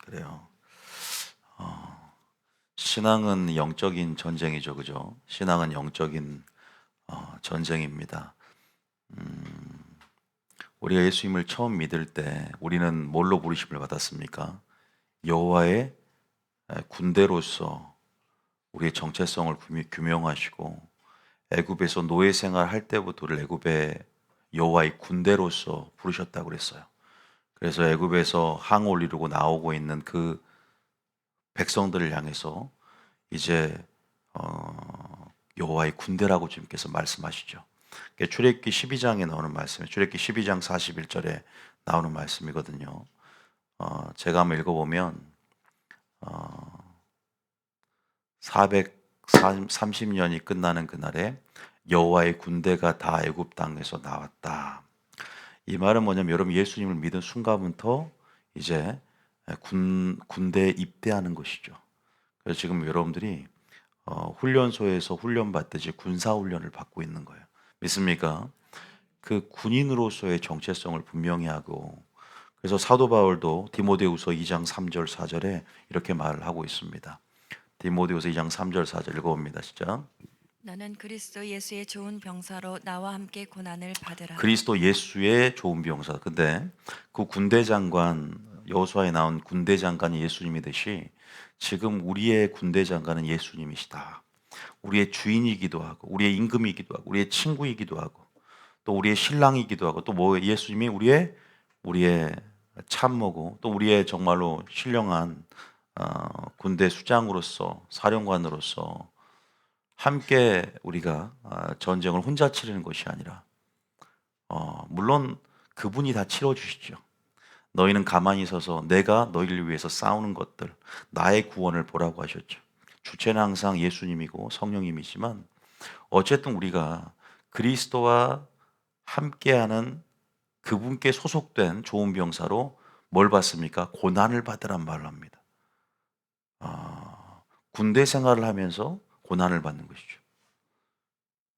그래요. 어, 신앙은 영적인 전쟁이죠, 그죠? 신앙은 영적인 전쟁입니다. 음, 우리가 예수님을 처음 믿을 때 우리는 뭘로 부르심을 받았습니까? 여호와의 군대로서 우리의 정체성을 규명하시고 애굽에서 노예 생활할 때부터 우리를 애굽의 여호와의 군대로서 부르셨다고 그랬어요. 그래서 애굽에서 항을 이루고 나오고 있는 그 백성들을 향해서 이제 여호와의 군대라고 주님께서 말씀하시죠. 출애굽기 12장에 나오는 말씀이에요. 출애굽기 12장 41절에 나오는 말씀이거든요. 제가 한번 읽어보면 430년이 끝나는 그날에 여호와의 군대가 다 애굽 땅에서 나왔다. 이 말은 뭐냐면 여러분 예수님을 믿은 순간부터 이제 군대에 입대하는 것이죠. 그래서 지금 여러분들이 훈련소에서 훈련받듯이 군사훈련을 받고 있는 거예요. 믿습니까? 그 군인으로서의 정체성을 분명히 하고 그래서 사도 바울도 디모데후서 2장 3절 4절에 이렇게 말을 하고 있습니다. 디모데후서 2장 3절 4절 읽어봅니다. 시작. 나는 그리스도 예수의 좋은 병사로 나와 함께 고난을 받으라. 그리스도 예수의 좋은 병사. 근데 그 군대 장관 여호수아에 나온 군대 장관이 예수님이듯이 지금 우리의 군대 장관은 예수님이시다. 우리의 주인이기도 하고 우리의 임금이기도 하고 우리의 친구이기도 하고 또 우리의 신랑이기도 하고 또 뭐 예수님이 우리의 참모고 또 우리의 정말로 신령한 군대 수장으로서 사령관으로서 함께 우리가 전쟁을 혼자 치르는 것이 아니라 물론 그분이 다 치러주시죠. 너희는 가만히 서서 내가 너희를 위해서 싸우는 것들 나의 구원을 보라고 하셨죠. 주체는 항상 예수님이고 성령님이지만 어쨌든 우리가 그리스도와 함께하는 그분께 소속된 좋은 병사로 뭘 받습니까? 고난을 받으란 말을 합니다. 군대 생활을 하면서 고난을 받는 것이죠.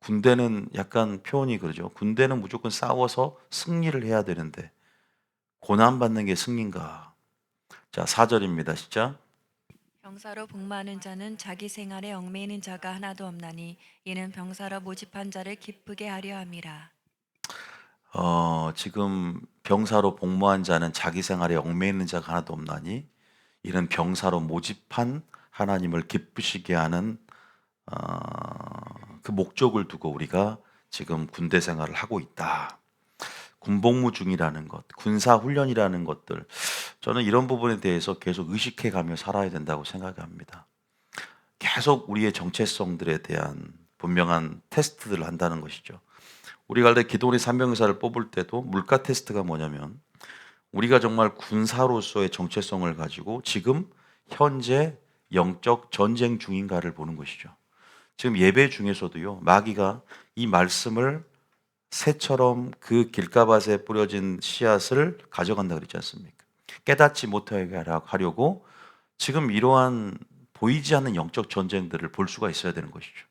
군대는 약간 표현이 그러죠. 군대는 무조건 싸워서 승리를 해야 되는데 고난받는 게 승리인가? 자, 4절입니다. 시작. 병사로 복무하는 자는 자기 생활에 얽매이는 자가 하나도 없나니 이는 병사로 모집한 자를 기쁘게 하려 함이라. 지금 병사로 복무한 자는 자기 생활에 얽매이는 자가 하나도 없나니 이는 병사로 모집한 하나님을 기쁘시게 하는 그 목적을 두고 우리가 지금 군대 생활을 하고 있다. 군복무 중이라는 것, 군사 훈련이라는 것들, 저는 이런 부분에 대해서 계속 의식해 가며 살아야 된다고 생각합니다. 계속 우리의 정체성들에 대한 분명한 테스트들을 한다는 것이죠. 우리가 할 때 기도원의 산병사를 뽑을 때도 물가 테스트가 뭐냐면 우리가 정말 군사로서의 정체성을 가지고 지금 현재 영적 전쟁 중인가를 보는 것이죠. 지금 예배 중에서도요, 마귀가 이 말씀을 새처럼 그 길가밭에 뿌려진 씨앗을 가져간다 그랬지 않습니까? 깨닫지 못하게 하려고 지금 이러한 보이지 않는 영적 전쟁들을 볼 수가 있어야 되는 것이죠.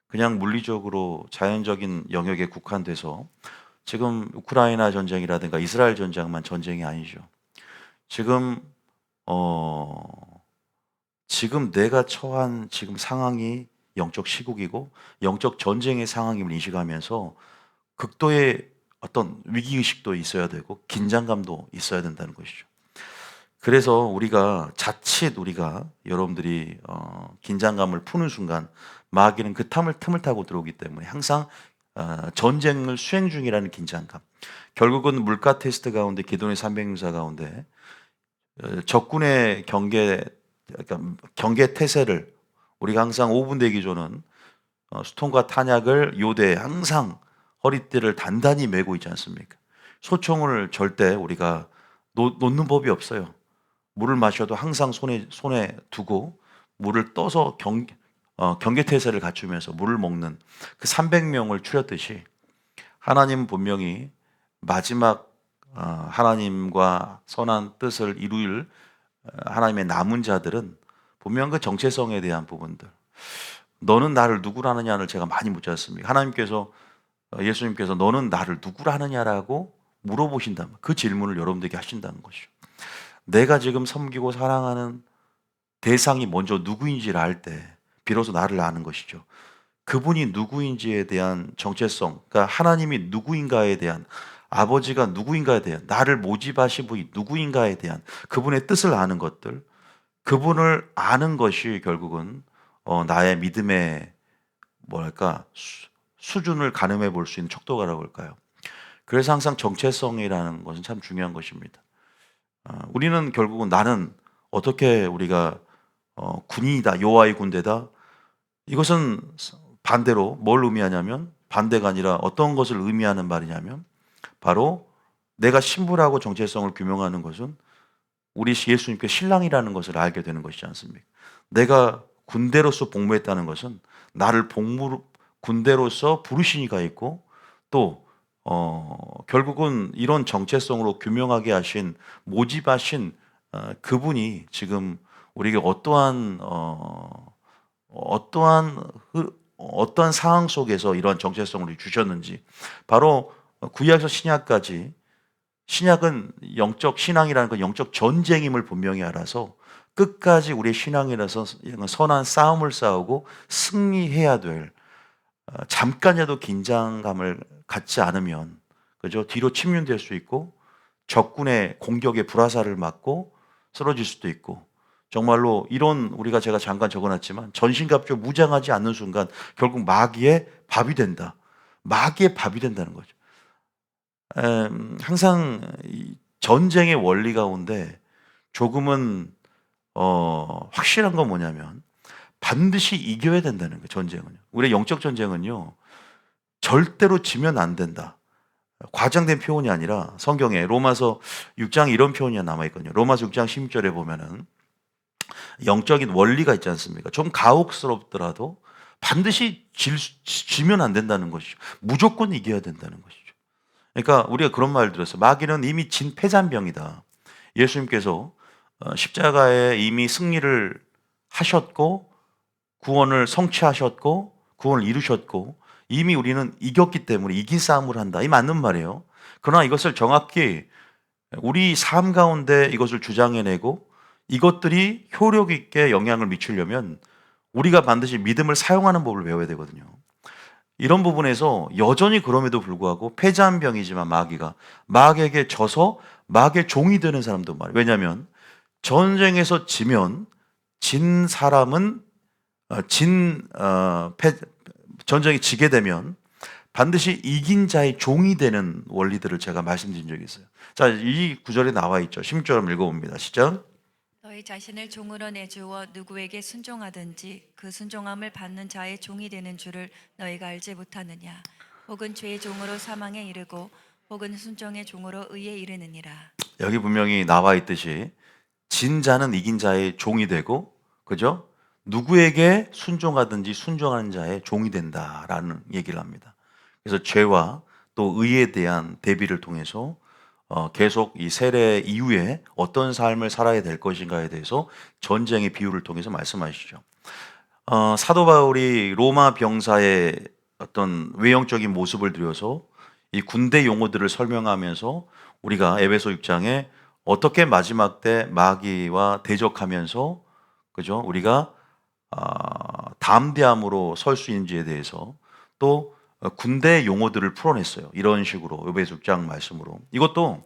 그냥 물리적으로 자연적인 영역에 국한돼서 지금 우크라이나 전쟁이라든가 이스라엘 전쟁만 전쟁이 아니죠. 지금 어 지금 내가 처한 지금 상황이 영적 시국이고 영적 전쟁의 상황임을 인식하면서 극도의 어떤 위기의식도 있어야 되고 긴장감도 있어야 된다는 것이죠. 그래서 우리가 자칫 우리가 여러분들이 긴장감을 푸는 순간 마귀는 그 틈을 타고 들어오기 때문에 항상 전쟁을 수행 중이라는 긴장감. 결국은 물가 테스트 가운데 기도의 300용사 가운데 적군의 그러니까 경계 태세를 우리가 항상 5분 대기 조는 수통과 탄약을 요대에 항상 허리띠를 단단히 메고 있지 않습니까? 소총을 절대 우리가 놓는 법이 없어요. 물을 마셔도 항상 손에 두고 물을 떠서 경계 태세를 갖추면서 물을 먹는 그 300명을 추렸듯이 하나님은 분명히 마지막 하나님과 선한 뜻을 이룰 하나님의 남은 자들은 분명 그 정체성에 대한 부분들 너는 나를 누구라 하느냐를 제가 많이 묻지 않습니까? 하나님께서 예수님께서 너는 나를 누구라 하느냐라고 물어보신다면 그 질문을 여러분들에게 하신다는 것이죠. 내가 지금 섬기고 사랑하는 대상이 먼저 누구인지를 알 때 비로소 나를 아는 것이죠. 그분이 누구인지에 대한 정체성, 그러니까 하나님이 누구인가에 대한, 아버지가 누구인가에 대한, 나를 모집하신 분이 누구인가에 대한 그분의 뜻을 아는 것들, 그분을 아는 것이 결국은 나의 믿음의 뭐랄까 수준을 가늠해 볼 수 있는 척도가라고 할까요? 그래서 항상 정체성이라는 것은 참 중요한 것입니다. 우리는 결국은 나는 어떻게 우리가 군인이다, 여호와의 군대다. 이것은 반대로 뭘 의미하냐면, 반대가 아니라 어떤 것을 의미하는 말이냐면, 바로 내가 신부라고 정체성을 규명하는 것은 우리 예수님께 신랑이라는 것을 알게 되는 것이지 않습니까? 내가 군대로서 복무했다는 것은 나를 군대로서 부르신 이가 있고, 또 결국은 이런 정체성으로 규명하게 하신, 모집하신 그분이 지금 우리에게 어떠한 상황 속에서 이러한 정체성을 주셨는지, 바로 구약에서 신약까지, 신약은 영적 신앙이라는 건 영적 전쟁임을 분명히 알아서 끝까지 우리의 신앙이라서 선한 싸움을 싸우고 승리해야 될, 잠깐이라도 긴장감을 갖지 않으면, 그죠? 뒤로 침륜될 수 있고 적군의 공격에 불화살을 맞고 쓰러질 수도 있고, 정말로 이런, 우리가 제가 잠깐 적어놨지만 전신갑주 무장하지 않는 순간 결국 마귀의 밥이 된다. 마귀의 밥이 된다는 거죠. 항상 이 전쟁의 원리 가운데 조금은 확실한 건 뭐냐면 반드시 이겨야 된다는 거예요. 전쟁은요. 우리의 영적 전쟁은요, 절대로 지면 안 된다. 과장된 표현이 아니라 성경에 로마서 6장 이런 표현이 남아있거든요. 로마서 6장 16절에 보면은 영적인 원리가 있지 않습니까? 좀 가혹스럽더라도 반드시 지면 안 된다는 것이죠. 무조건 이겨야 된다는 것이죠. 그러니까 우리가 그런 말을 들었어요. 마귀는 이미 진 패잔병이다. 예수님께서 십자가에 이미 승리를 하셨고 구원을 성취하셨고 구원을 이루셨고 이미 우리는 이겼기 때문에 이긴 싸움을 한다. 이 맞는 말이에요. 그러나 이것을 정확히 우리 삶 가운데 이것을 주장해내고 이것들이 효력 있게 영향을 미치려면 우리가 반드시 믿음을 사용하는 법을 배워야 되거든요. 이런 부분에서 여전히 그럼에도 불구하고 패자한 병이지만 마귀에게 져서 마귀의 종이 되는 사람도 말이에요. 왜냐하면 전쟁에서 지면 진 사람은 전쟁이 지게 되면 반드시 이긴 자의 종이 되는 원리들을 제가 말씀드린 적이 있어요. 자, 이 구절에 나와 있죠. 16절 읽어봅니다. 시작. 너희 자신을 종으로 내주어 누구에게 순종하든지 그 순종함을 받는 자의 종이 되는 줄을 너희가 알지 못하느냐. 혹은 죄의 종으로 사망에 이르고 혹은 순종의 종으로 의에 이르느니라. 여기 분명히 나와 있듯이 진 자는 이긴 자의 종이 되고, 그죠? 누구에게 순종하든지 순종하는 자의 종이 된다라는 얘기를 합니다. 그래서 죄와 또 의에 대한 대비를 통해서 계속 이 세례 이후에 어떤 삶을 살아야 될 것인가에 대해서 전쟁의 비유를 통해서 말씀하시죠. 사도 바울이 로마 병사의 어떤 외형적인 모습을 들여서 이 군대 용어들을 설명하면서 우리가 에베소 6장에 어떻게 마지막 때 마귀와 대적하면서, 그죠? 우리가 담대함으로 설 수 있는지에 대해서 또 군대 용어들을 풀어냈어요. 이런 식으로 에베소 6장 말씀으로. 이것도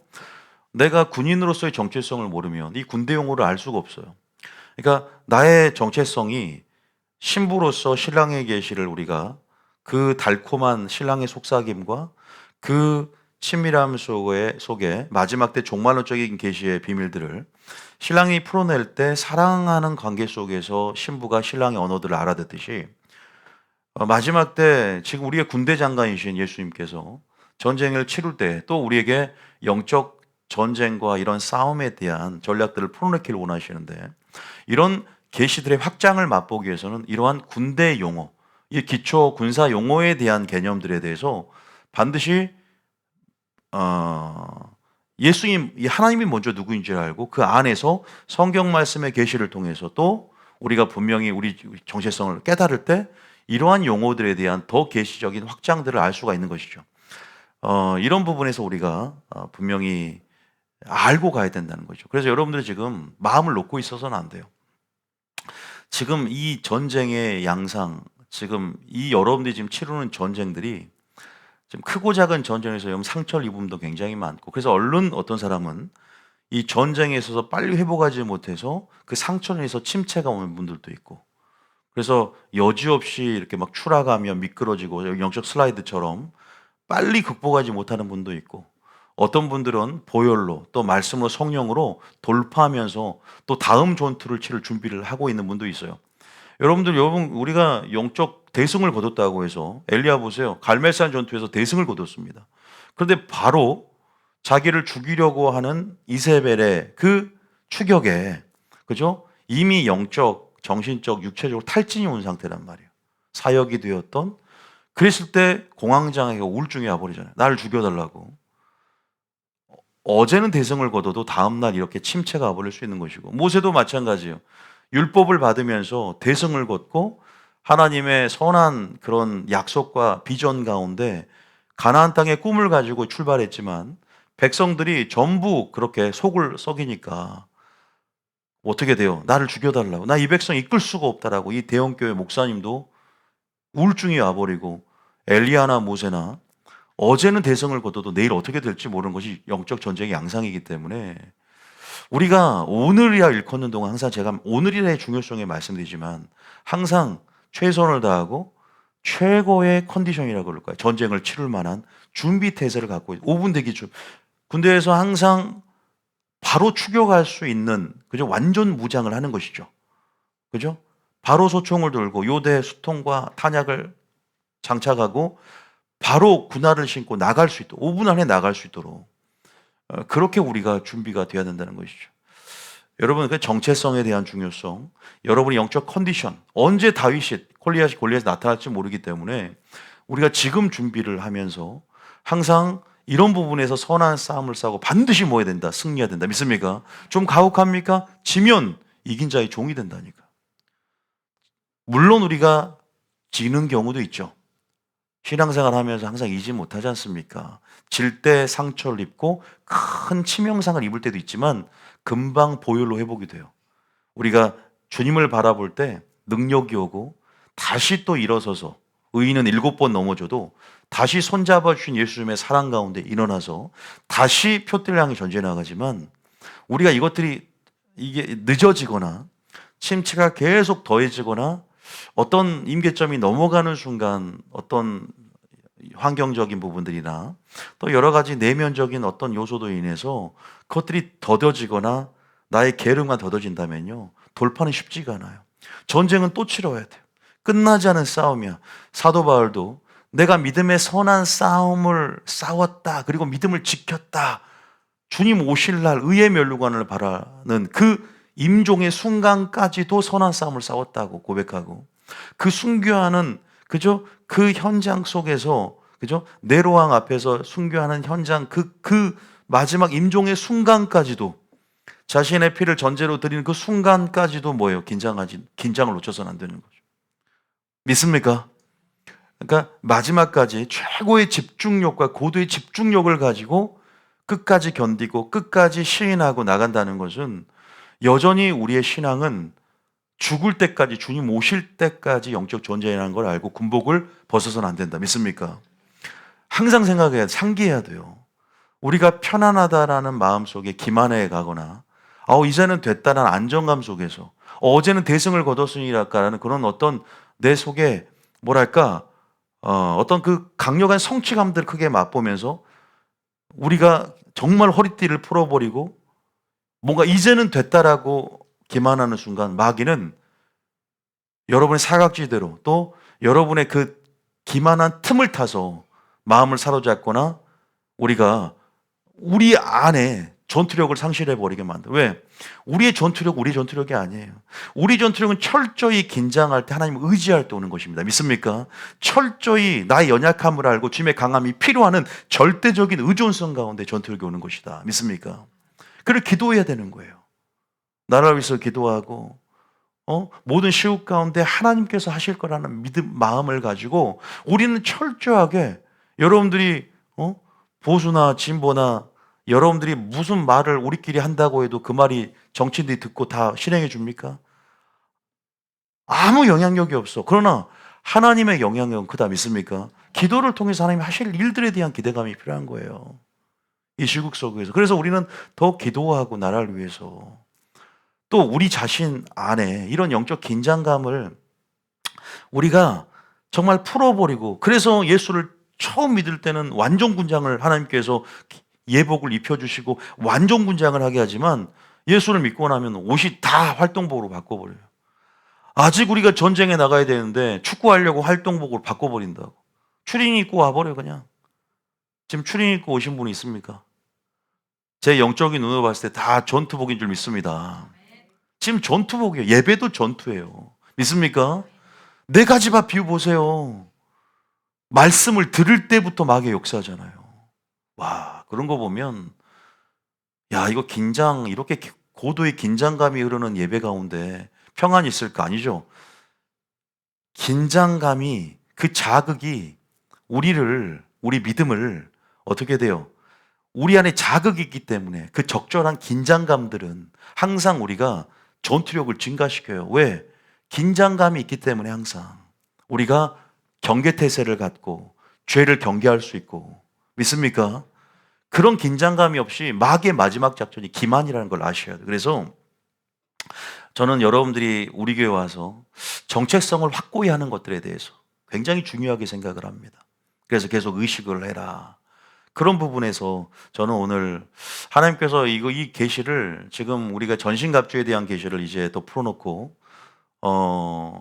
내가 군인으로서의 정체성을 모르면 이 군대 용어를 알 수가 없어요. 그러니까 나의 정체성이 신부로서 신랑의 계시를, 우리가 그 달콤한 신랑의 속삭임과 그 친밀함 속에 마지막 때 종말론적인 계시의 비밀들을 신랑이 풀어낼 때 사랑하는 관계 속에서 신부가 신랑의 언어들을 알아듣듯이 마지막 때 지금 우리의 군대 장관이신 예수님께서 전쟁을 치룰 때 또 우리에게 영적 전쟁과 이런 싸움에 대한 전략들을 풀어내기를 원하시는데, 이런 계시들의 확장을 맛보기 위해서는 이러한 군대 용어, 이 기초 군사 용어에 대한 개념들에 대해서 반드시 예수님, 하나님이 먼저 누구인지를 알고 그 안에서 성경 말씀의 계시를 통해서 또 우리가 분명히 우리 정체성을 깨달을 때 이러한 용어들에 대한 더 계시적인 확장들을 알 수가 있는 것이죠. 이런 부분에서 우리가 분명히 알고 가야 된다는 거죠. 그래서 여러분들이 지금 마음을 놓고 있어서는 안 돼요. 지금 이 전쟁의 양상, 지금 이 여러분들이 지금 치르는 전쟁들이 지금 크고 작은 전쟁에서 여러분 상처를 입은 분도 굉장히 많고, 그래서 얼른 어떤 사람은 이 전쟁에 있어서 빨리 회복하지 못해서 그 상처로 인해서 침체가 오는 분들도 있고, 그래서 여지없이 이렇게 막 추락하며 미끄러지고 영적 슬라이드처럼 빨리 극복하지 못하는 분도 있고, 어떤 분들은 보혈로 또 말씀으로 성령으로 돌파하면서 또 다음 전투를 치를 준비를 하고 있는 분도 있어요. 여러분 우리가 영적 대승을 거뒀다고 해서 엘리야 보세요. 갈멜산 전투에서 대승을 거뒀습니다. 그런데 바로 자기를 죽이려고 하는 이세벨의 그 추격에, 그죠? 이미 영적, 정신적, 육체적으로 탈진이 온 상태란 말이에요. 사역이 되었던. 그랬을 때 공황장애가 우울증이 와버리잖아요. 나를 죽여달라고. 어제는 대승을 거둬도 다음날 이렇게 침체가 와버릴 수 있는 것이고, 모세도 마찬가지예요. 율법을 받으면서 대승을 걷고 하나님의 선한 그런 약속과 비전 가운데 가나안 땅의 꿈을 가지고 출발했지만 백성들이 전부 그렇게 속을 썩이니까 어떻게 돼요? 나를 죽여달라고. 나 이 백성 이끌 수가 없다라고 이 대형교회 목사님도 우울증이 와버리고, 엘리야나 모세나 어제는 대승을 거둬도 내일 어떻게 될지 모르는 것이 영적 전쟁의 양상이기 때문에 우리가 오늘이야 일컫는 동안 항상 제가 오늘이라의 중요성에 말씀드리지만 항상 최선을 다하고 최고의 컨디션이라고 그럴까요? 전쟁을 치를 만한 준비 태세를 갖고 5분 대기 중 군대에서 항상 바로 추격할 수 있는, 그죠? 완전 무장을 하는 것이죠. 그죠? 바로 소총을 들고 요대 수통과 탄약을 장착하고 바로 군화를 신고 나갈 수 있도록 5분 안에 나갈 수 있도록 그렇게 우리가 준비가 되어야 된다는 것이죠. 여러분 그 정체성에 대한 중요성, 여러분의 영적 컨디션, 언제 다윗이 골리앗이 나타날지 모르기 때문에 우리가 지금 준비를 하면서 항상 이런 부분에서 선한 싸움을 싸고 반드시 뭐 해야 된다? 승리해야 된다. 믿습니까? 좀 가혹합니까? 지면 이긴 자의 종이 된다니까. 물론 우리가 지는 경우도 있죠. 신앙생활 하면서 항상 이지 못하지 않습니까? 질 때 상처를 입고 큰 치명상을 입을 때도 있지만 금방 보혈로 회복이 돼요. 우리가 주님을 바라볼 때 능력이 오고 다시 또 일어서서, 의인은 7번 넘어져도 다시 손잡아 주신 예수님의 사랑 가운데 일어나서 다시 표대를 향해 전진해 나가지만, 우리가 이것들이 이게 늦어지거나 침체가 계속 더해지거나 어떤 임계점이 넘어가는 순간 어떤 환경적인 부분들이나 또 여러 가지 내면적인 어떤 요소도 인해서 그것들이 더뎌지거나 나의 게으름만 더뎌진다면요, 돌파는 쉽지가 않아요. 전쟁은 또 치러야 돼요. 끝나지 않은 싸움이야. 사도 바울도 내가 믿음의 선한 싸움을 싸웠다, 그리고 믿음을 지켰다, 주님 오실 날 의의 면류관을 바라는 그 임종의 순간까지도 선한 싸움을 싸웠다고 고백하고, 그 순교하는, 그죠? 그 현장 속에서, 그죠? 네로왕 앞에서 순교하는 현장, 그 마지막 임종의 순간까지도, 자신의 피를 전제로 드리는 그 순간까지도 뭐예요? 긴장을 놓쳐서는 안 되는 거죠. 믿습니까? 그러니까 마지막까지 최고의 집중력과 고도의 집중력을 가지고 끝까지 견디고 끝까지 시인하고 나간다는 것은, 여전히 우리의 신앙은 죽을 때까지, 주님 오실 때까지 영적 전쟁이라는 걸 알고 군복을 벗어서는 안 된다. 믿습니까? 항상 생각해야, 상기해야 돼요. 우리가 편안하다라는 마음 속에 기만해 가거나 이제는 됐다는 안정감 속에서 어제는 대승을 거뒀으니라는 그런 어떤 내 속에 뭐랄까 어떤 그 강력한 성취감들을 크게 맛보면서 우리가 정말 허리띠를 풀어버리고 뭔가 이제는 됐다라고 기만하는 순간, 마귀는 여러분의 사각지대로 또 여러분의 그 기만한 틈을 타서 마음을 사로잡거나 우리가 우리 안에 전투력을 상실해버리게 만들어요. 왜? 우리의 전투력이 아니에요. 우리 전투력은 철저히 긴장할 때 하나님을 의지할 때 오는 것입니다. 믿습니까? 철저히 나의 연약함을 알고 주님의 강함이 필요하는 절대적인 의존성 가운데 전투력이 오는 것이다. 믿습니까? 그를 기도해야 되는 거예요. 나라를 위해서 기도하고 모든 시국 가운데 하나님께서 하실 거라는 마음을 가지고 우리는 철저하게, 여러분들이 보수나 진보나 여러분들이 무슨 말을 우리끼리 한다고 해도 그 말이 정치인들이 듣고 다 실행해 줍니까? 아무 영향력이 없어. 그러나 하나님의 영향력은 크다 믿습니까? 기도를 통해서 하나님이 하실 일들에 대한 기대감이 필요한 거예요. 이 시국 속에서. 그래서 우리는 더 기도하고 나라를 위해서 또 우리 자신 안에 이런 영적 긴장감을 우리가 정말 풀어버리고, 그래서 예수를 처음 믿을 때는 완전 군장을 하나님께서 예복을 입혀주시고 완전 군장을 하게 하지만 예수를 믿고 나면 옷이 다 활동복으로 바꿔버려요. 아직 우리가 전쟁에 나가야 되는데 축구하려고 활동복으로 바꿔버린다고. 추리닝 입고 와버려요 그냥. 지금 추리닝 입고 오신 분이 있습니까? 제 영적인 눈으로 봤을 때 다 전투복인 줄 믿습니다. 지금 전투복이에요. 예배도 전투예요. 믿습니까? 네 가지 밥 비유 보세요. 말씀을 들을 때부터 마귀의 역사잖아요. 와, 그런 거 보면 야, 이거 이렇게 고도의 긴장감이 흐르는 예배 가운데 평안이 있을까? 아니죠. 긴장감이, 그 자극이 우리 믿음을 어떻게 돼요? 우리 안에 자극이 있기 때문에 그 적절한 긴장감들은 항상 우리가 전투력을 증가시켜요. 왜? 긴장감이 있기 때문에 항상 우리가 경계태세를 갖고 죄를 경계할 수 있고, 믿습니까? 그런 긴장감이 없이 마귀의 마지막 작전이 기만이라는 걸 아셔야 돼요. 그래서 저는 여러분들이 우리 교회 와서 정체성을 확고히 하는 것들에 대해서 굉장히 중요하게 생각을 합니다. 그래서 계속 의식을 해라. 그런 부분에서 저는 오늘 하나님께서 이 계시를, 지금 우리가 전신갑주에 대한 계시를 이제 또 풀어놓고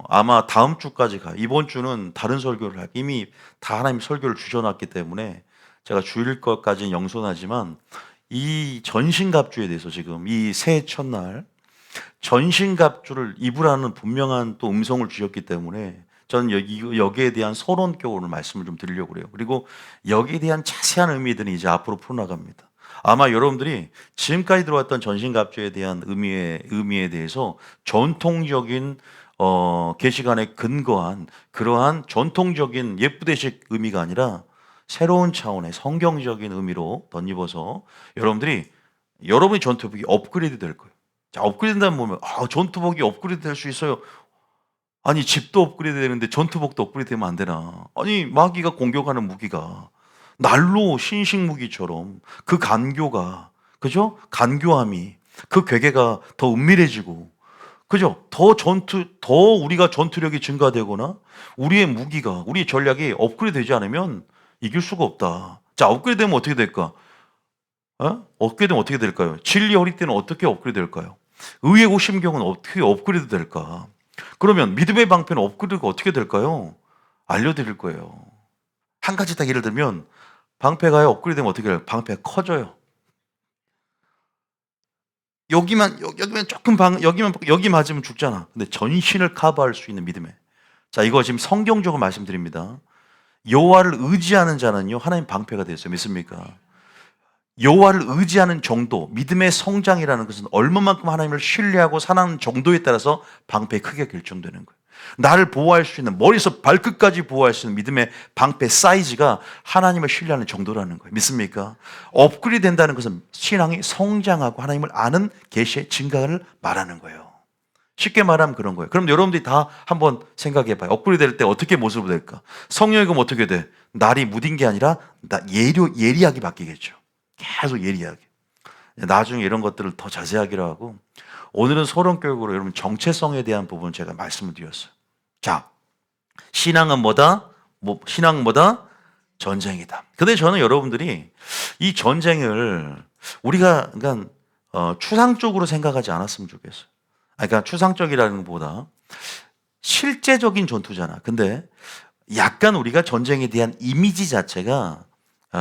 아마 다음 주까지 이번 주는 다른 설교를 이미 다 하나님 설교를 주셔놨기 때문에 제가 주일 것까지는 영손하지만 이 전신갑주에 대해서 지금 이 새해 첫날 전신갑주를 입으라는 분명한 또 음성을 주셨기 때문에 저는 여기에 대한 서론격으로 오늘 말씀을 좀 드리려고 그래요. 그리고 여기에 대한 자세한 의미들은 이제 앞으로 풀어나갑니다. 아마 여러분들이 지금까지 들어왔던 전신갑주에 대한 의미에 대해서 전통적인 계시관에 근거한 그러한 전통적인 예쁘대식 의미가 아니라 새로운 차원의 성경적인 의미로 덧입어서 여러분이 전투복이 업그레이드 될 거예요. 자, 업그레이드 된다면 보면 전투복이 업그레이드 될 수 있어요. 아니, 집도 업그레이드 되는데 전투복도 업그레이드 되면 안 되나? 아니, 마귀가 공격하는 무기가 날로 신식 무기처럼 그 간교가, 그죠? 간교함이, 그 괴계가 더 은밀해지고, 그죠? 더 우리가 전투력이 증가되거나 우리의 무기가, 우리의 전략이 업그레이드 되지 않으면 이길 수가 없다. 자, 업그레이드 되면 어떻게 될까? 업그레이드 되면 어떻게 될까요? 진리 허리띠는 어떻게 업그레이드 될까요? 의의 고심경은 어떻게 업그레이드 될까? 그러면 믿음의 방패는 업그레이드가 어떻게 될까요? 알려드릴 거예요. 한 가지 딱 예를 들면 방패가 업그레이드 되면 어떻게 돼요? 방패가 커져요. 여기만 조금 여기 맞으면 죽잖아. 근데 전신을 커버할 수 있는 믿음에. 자, 이거 지금 성경적으로 말씀드립니다. 여호와를 의지하는 자는요 하나님 방패가 되었어요. 믿습니까? 여호와를 의지하는 정도, 믿음의 성장이라는 것은 얼마만큼 하나님을 신뢰하고 사랑하는 정도에 따라서 방패의 크기가 결정되는 거예요. 나를 보호할 수 있는, 머리에서 발끝까지 보호할 수 있는 믿음의 방패 사이즈가 하나님을 신뢰하는 정도라는 거예요. 믿습니까? 업그레이드 된다는 것은 신앙이 성장하고 하나님을 아는 계시의 증가를 말하는 거예요. 쉽게 말하면 그런 거예요. 그럼 여러분들이 다 한번 생각해 봐요. 업그레이드 될 때 어떻게 모습으로 될까? 성령이 그럼 어떻게 돼? 날이 무딘 게 아니라 예리하게 바뀌겠죠. 계속 예리하게. 나중에 이런 것들을 더 자세하게 하고, 오늘은 서론교육으로 여러분 정체성에 대한 부분을 제가 말씀을 드렸어요. 자, 신앙은 뭐다? 신앙은 뭐다? 전쟁이다. 근데 저는 여러분들이 이 전쟁을 우리가 그러니까 추상적으로 생각하지 않았으면 좋겠어요. 그러니까 추상적이라는 것보다 실제적인 전투잖아. 근데 약간 우리가 전쟁에 대한 이미지 자체가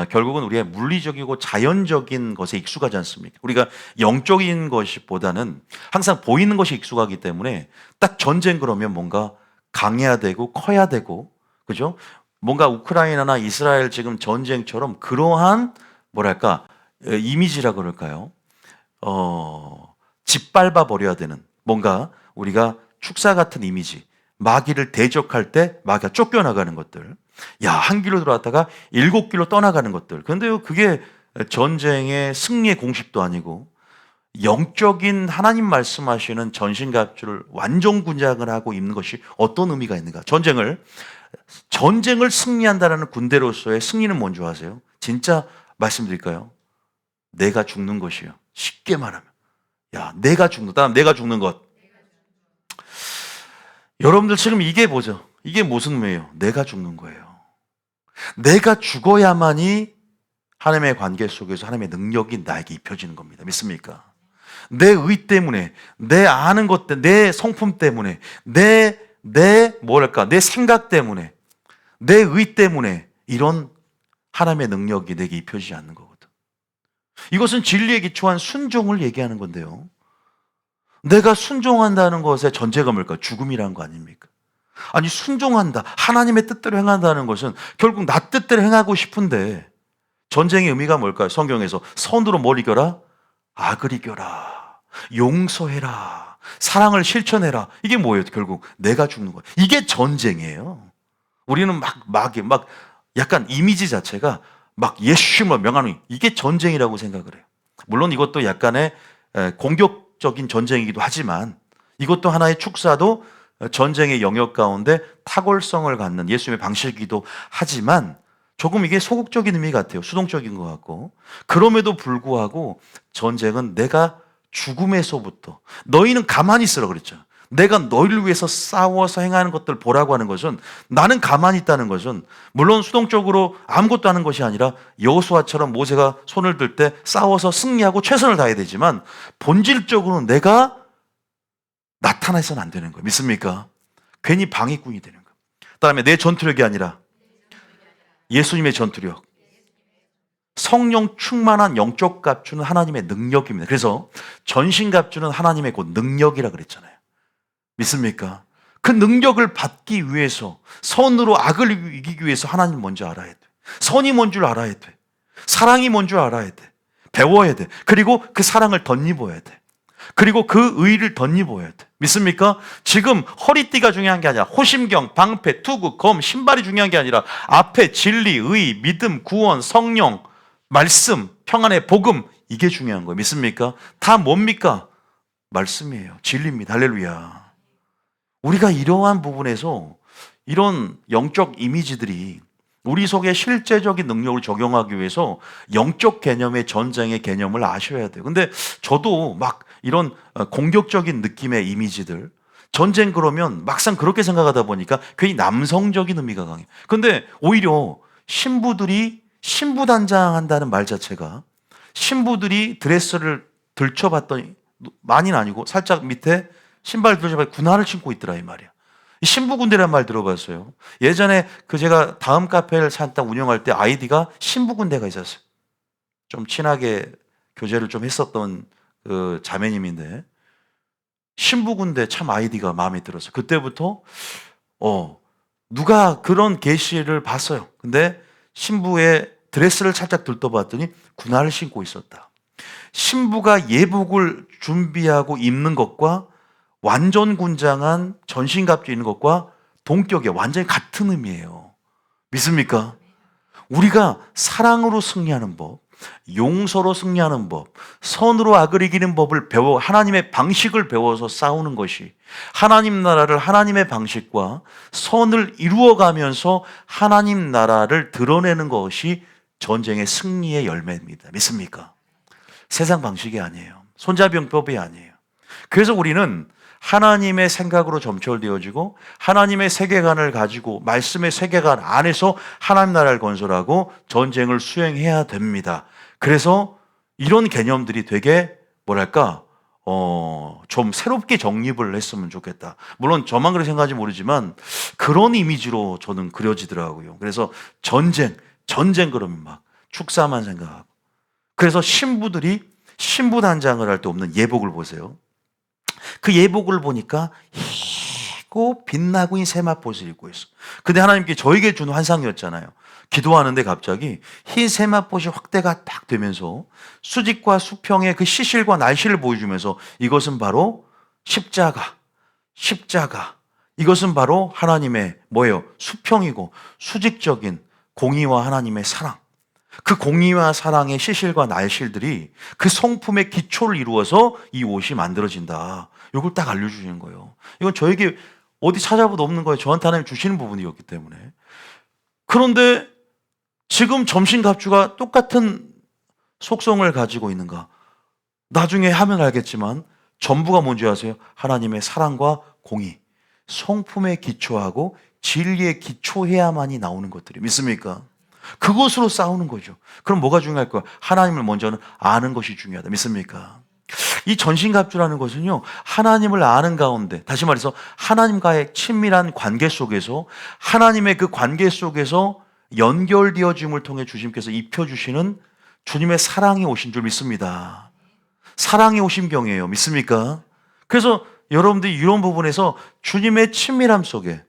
결국은 우리의 물리적이고 자연적인 것에 익숙하지 않습니까? 우리가 영적인 것보다는 항상 보이는 것이 익숙하기 때문에 딱 전쟁 그러면 뭔가 강해야 되고 커야 되고, 그죠? 뭔가 우크라이나나 이스라엘 지금 전쟁처럼 그러한 뭐랄까 이미지라 그럴까요? 짓밟아 버려야 되는 뭔가 우리가 축사 같은 이미지, 마귀를 대적할 때 마귀가 쫓겨나가는 것들, 한 길로 들어왔다가 7길로 떠나가는 것들. 그런데요, 그게 전쟁의 승리의 공식도 아니고 영적인 하나님 말씀하시는 전신갑주를 완전 군장을 하고 입는 것이 어떤 의미가 있는가? 전쟁을 승리한다라는 군대로서의 승리는 뭔지 아세요? 진짜 말씀드릴까요? 내가 죽는 것이요. 쉽게 말하면. 야, 내가 죽는 것. 여러분들 지금 이게 뭐죠? 이게 무슨 의미예요? 내가 죽는 거예요. 내가 죽어야만이 하나님의 관계 속에서 하나님의 능력이 나에게 입혀지는 겁니다. 믿습니까? 내 의 때문에, 내 아는 것 때문에, 내 성품 때문에, 내 생각 때문에, 내 의 때문에 이런 하나님의 능력이 내게 입혀지지 않는 거거든. 이것은 진리에 기초한 순종을 얘기하는 건데요. 내가 순종한다는 것의 전제가 뭘까? 죽음이라는 거 아닙니까? 아니, 순종한다, 하나님의 뜻대로 행한다는 것은 결국 나 뜻대로 행하고 싶은데 전쟁의 의미가 뭘까요? 성경에서 선으로 뭘 이겨라? 악을 이겨라. 용서해라. 사랑을 실천해라. 이게 뭐예요? 결국 내가 죽는 거예요. 이게 전쟁이에요. 우리는 막 약간 이미지 자체가 막 예수님을 명하는 이게 전쟁이라고 생각을 해요. 물론 이것도 약간의 공격적인 전쟁이기도 하지만 이것도 하나의 축사도 전쟁의 영역 가운데 탁월성을 갖는 예수님의 방식이기도 하지만 조금 이게 소극적인 의미 같아요. 수동적인 것 같고. 그럼에도 불구하고 전쟁은 내가 죽음에서부터 너희는 가만히 있으라 그랬죠. 내가 너희를 위해서 싸워서 행하는 것들 보라고 하는 것은 나는 가만히 있다는 것은 물론 수동적으로 아무것도 하는 것이 아니라 여호수아처럼 모세가 손을 들 때 싸워서 승리하고 최선을 다해야 되지만 본질적으로는 내가 나타나서는 안 되는 거예요. 믿습니까? 괜히 방해꾼이 되는 거예요. 그다음에 내 전투력이 아니라 예수님의 전투력. 성령 충만한 영적 갑주는 하나님의 능력입니다. 그래서 전신 갑주는 하나님의 곧 능력이라 그랬잖아요. 믿습니까? 그 능력을 받기 위해서 선으로 악을 이기기 위해서 하나님 먼저 알아야 돼. 선이 뭔 줄 알아야 돼. 사랑이 뭔 줄 알아야 돼. 배워야 돼. 그리고 그 사랑을 덧입어야 돼. 그리고 그 의를 덧입어야 돼. 믿습니까? 지금 허리띠가 중요한 게 아니라 호심경, 방패, 투구, 검, 신발이 중요한 게 아니라 앞에 진리, 의, 믿음, 구원, 성령, 말씀, 평안의 복음 이게 중요한 거예요. 믿습니까? 다 뭡니까? 말씀이에요. 진리입니다. 할렐루야. 우리가 이러한 부분에서 이런 영적 이미지들이 우리 속에 실제적인 능력을 적용하기 위해서 영적 개념의 전쟁의 개념을 아셔야 돼요. 근데 저도 막 이런 공격적인 느낌의 이미지들, 전쟁 그러면 막상 그렇게 생각하다 보니까 괜히 남성적인 의미가 강해요. 근데 오히려 신부단장한다는 말 자체가 신부들이 드레스를 들춰봤더니 많이는 아니고 살짝 밑에 신발 들춰봤더니 군화를 신고 있더라 이 말이야. 신부군대란 말 들어봤어요. 예전에 제가 다음 카페를 잠깐 운영할 때 아이디가 신부군대가 있었어요. 좀 친하게 교제를 좀 했었던 그 자매님인데 신부군대 참 아이디가 마음에 들었어요. 그때부터 누가 그런 계시를 봤어요. 근데 신부의 드레스를 살짝 들떠봤더니 군화를 신고 있었다. 신부가 예복을 준비하고 입는 것과 완전 군장한 전신갑주 있는 것과 동격이에요. 완전히 같은 의미예요. 믿습니까? 우리가 사랑으로 승리하는 법, 용서로 승리하는 법, 선으로 악을 이기는 법을 배워 하나님의 방식을 배워서 싸우는 것이 하나님 나라를 하나님의 방식과 선을 이루어가면서 하나님 나라를 드러내는 것이 전쟁의 승리의 열매입니다. 믿습니까? 세상 방식이 아니에요. 손자병법이 아니에요. 그래서 우리는 하나님의 생각으로 점철되어지고 하나님의 세계관을 가지고 말씀의 세계관 안에서 하나님 나라를 건설하고 전쟁을 수행해야 됩니다. 그래서 이런 개념들이 되게 좀 새롭게 정립을 했으면 좋겠다. 물론 저만 그렇게 생각하지 모르지만 그런 이미지로 저는 그려지더라고요. 그래서 전쟁 그러면 막 축사만 생각하고. 그래서 신부들이 신부단장을 할 때 없는 예복을 보세요. 그 예복을 보니까 희고 빛나고 있는 세마포를 입고 있어. 근데 하나님께 저에게 준 환상이었잖아요. 기도하는데 갑자기 흰 세마포시 확대가 딱 되면서 수직과 수평의 그 시실과 날씨를 보여주면서 이것은 바로 십자가. 이것은 바로 하나님의 수평이고 수직적인 공의와 하나님의 사랑. 그 공의와 사랑의 시실과 날실들이 그 성품의 기초를 이루어서 이 옷이 만들어진다. 이걸 딱 알려주시는 거예요. 이건 저에게 어디 찾아봐도 없는 거예요. 저한테 하나님 주시는 부분이었기 때문에. 그런데 지금 점심갑주가 똑같은 속성을 가지고 있는가? 나중에 하면 알겠지만 전부가 뭔지 아세요? 하나님의 사랑과 공의, 성품에 기초하고 진리에 기초해야만이 나오는 것들이 믿습니까? 그것으로 싸우는 거죠. 그럼 뭐가 중요할까요? 하나님을 먼저는 아는 것이 중요하다. 믿습니까? 이 전신갑주라는 것은요, 하나님을 아는 가운데, 다시 말해서 하나님과의 친밀한 관계 속에서, 하나님의 그 관계 속에서 연결되어짐을 통해 주님께서 입혀주시는 주님의 사랑이 오신 줄 믿습니다. 사랑이 오신 경이에요. 믿습니까? 그래서 여러분들이 이런 부분에서 주님의 친밀함 속에